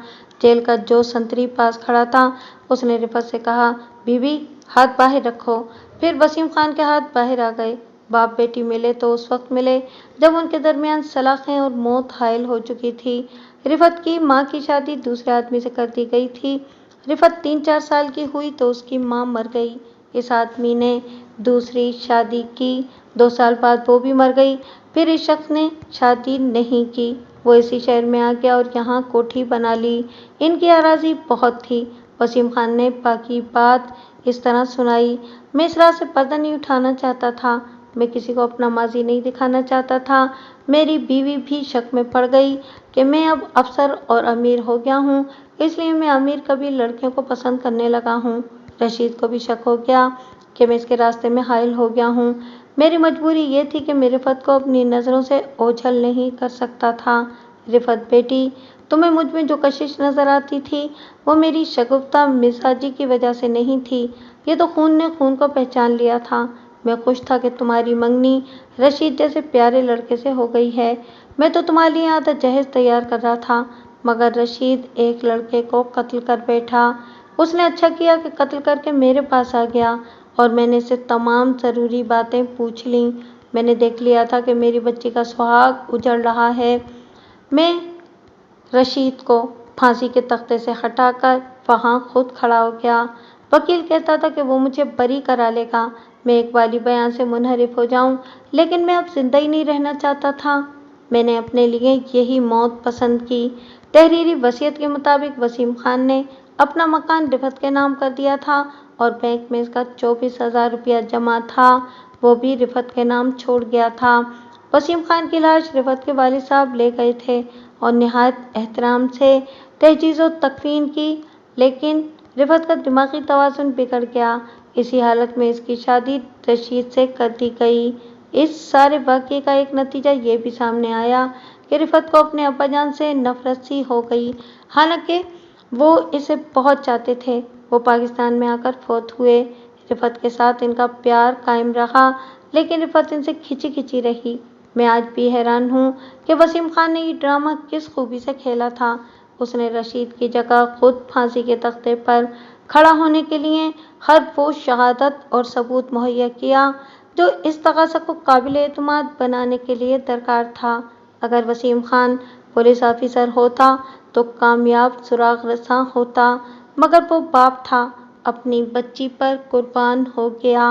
Speaker 1: جیل کا جو سنتری پاس کھڑا تھا اس نے رفعت سے کہا، بی بی ہاتھ باہر رکھو۔ پھر وسیم خان کے ہاتھ باہر آ گئے۔ باپ بیٹی ملے تو اس وقت ملے جب ان کے درمیان سلاخیں اور موت حائل ہو چکی تھی۔ رفعت کی ماں کی شادی دوسرے آدمی سے کر دی گئی تھی۔ رفعت 3-4 سال کی ہوئی تو اس کی ماں مر گئی۔ اس آدمی نے دوسری شادی کی، 2 سال بعد وہ بھی مر گئی۔ پھر اس شخص نے شادی نہیں کی، وہ اسی شہر میں آ گیا اور یہاں کوٹھی بنا لی۔ ان کی اراضی بہت تھی۔ وسیم خان نے باقی بات اس طرح سنائی، میں اس رات سے پردہ نہیں اٹھانا چاہتا تھا، میں کسی کو اپنا ماضی نہیں دکھانا چاہتا تھا۔ میری بیوی بھی شک میں پڑ گئی کہ میں اب افسر اور امیر ہو گیا ہوں، اس لیے میں امیر قبیل لڑکیوں کو پسند کرنے لگا ہوں۔ رشید کو بھی شک ہو گیا کہ میں اس کے راستے میں حائل ہو گیا ہوں۔ میری مجبوری یہ تھی کہ میں رفعت کو اپنی نظروں سے اوجھل نہیں کر سکتا تھا۔ رفعت بیٹی، تمہیں مجھ میں جو کشش نظر آتی تھی وہ میری شگفتہ مزاجی کی وجہ سے نہیں تھی، یہ تو خون نے خون کو پہچان لیا تھا۔ میں خوش تھا کہ تمہاری منگنی رشید جیسے پیارے لڑکے سے ہو گئی ہے۔ میں تو تمہارے لیے آدھا جہیز تیار کر رہا تھا، مگر رشید ایک لڑکے کو قتل کر بیٹھا۔ اس نے اچھا کیا کہ قتل کر کے میرے پاس آ گیا اور میں نے اسے تمام ضروری باتیں پوچھ لیں۔ میں نے دیکھ لیا تھا کہ میری بچی کا سہاگ اجڑ رہا ہے۔ میں رشید کو پھانسی کے تختے سے ہٹا کر وہاں خود کھڑا ہو گیا۔ وکیل کہتا تھا کہ وہ مجھے بری کرا لے گا، میں اقبالی بیان سے منحرف ہو جاؤں، لیکن میں اب زندہ ہی نہیں رہنا چاہتا تھا۔ میں نے اپنے لیے یہی موت پسند کی۔ تحریری وصیت کے مطابق وسیم خان نے اپنا مکان رفعت کے نام کر دیا تھا اور بینک میں اس کا 24,000 روپیہ جمع تھا، وہ بھی رفعت کے نام چھوڑ گیا تھا۔ وسیم خان کی لاش رفعت کے والد صاحب لے گئے تھے اور نہایت احترام سے تجہیز و تکفین کی، لیکن رفعت کا دماغی توازن بگڑ گیا۔ اسی حالت میں اس کی شادی رشید سے کر دی گئی۔ اس سارے واقعے کا ایک نتیجہ یہ بھی سامنے آیا کہ رفعت کو اپنے ابا جان سے نفرت سی ہو گئی، حالانکہ وہ اسے بہت چاہتے تھے۔ وہ پاکستان میں آ کر فوت ہوئے۔ رفعت کے ساتھ ان کا پیار قائم رہا، لیکن رفعت ان سے کھچی کھچی رہی۔ میں آج بھی حیران ہوں کہ وسیم خان نے یہ ڈرامہ کس خوبی سے کھیلا تھا۔ اس نے رشید کی جگہ خود پھانسی کے تختے پر کھڑا ہونے کے لیے ہر وہ شہادت اور ثبوت مہیا کیا جو اس تقاضا کو قابل اعتماد بنانے کے لیے درکار تھا۔ اگر وسیم خان پولیس آفیسر ہوتا تو کامیاب سراغ رساں ہوتا، مگر وہ باپ تھا، اپنی بچی پر قربان ہو گیا۔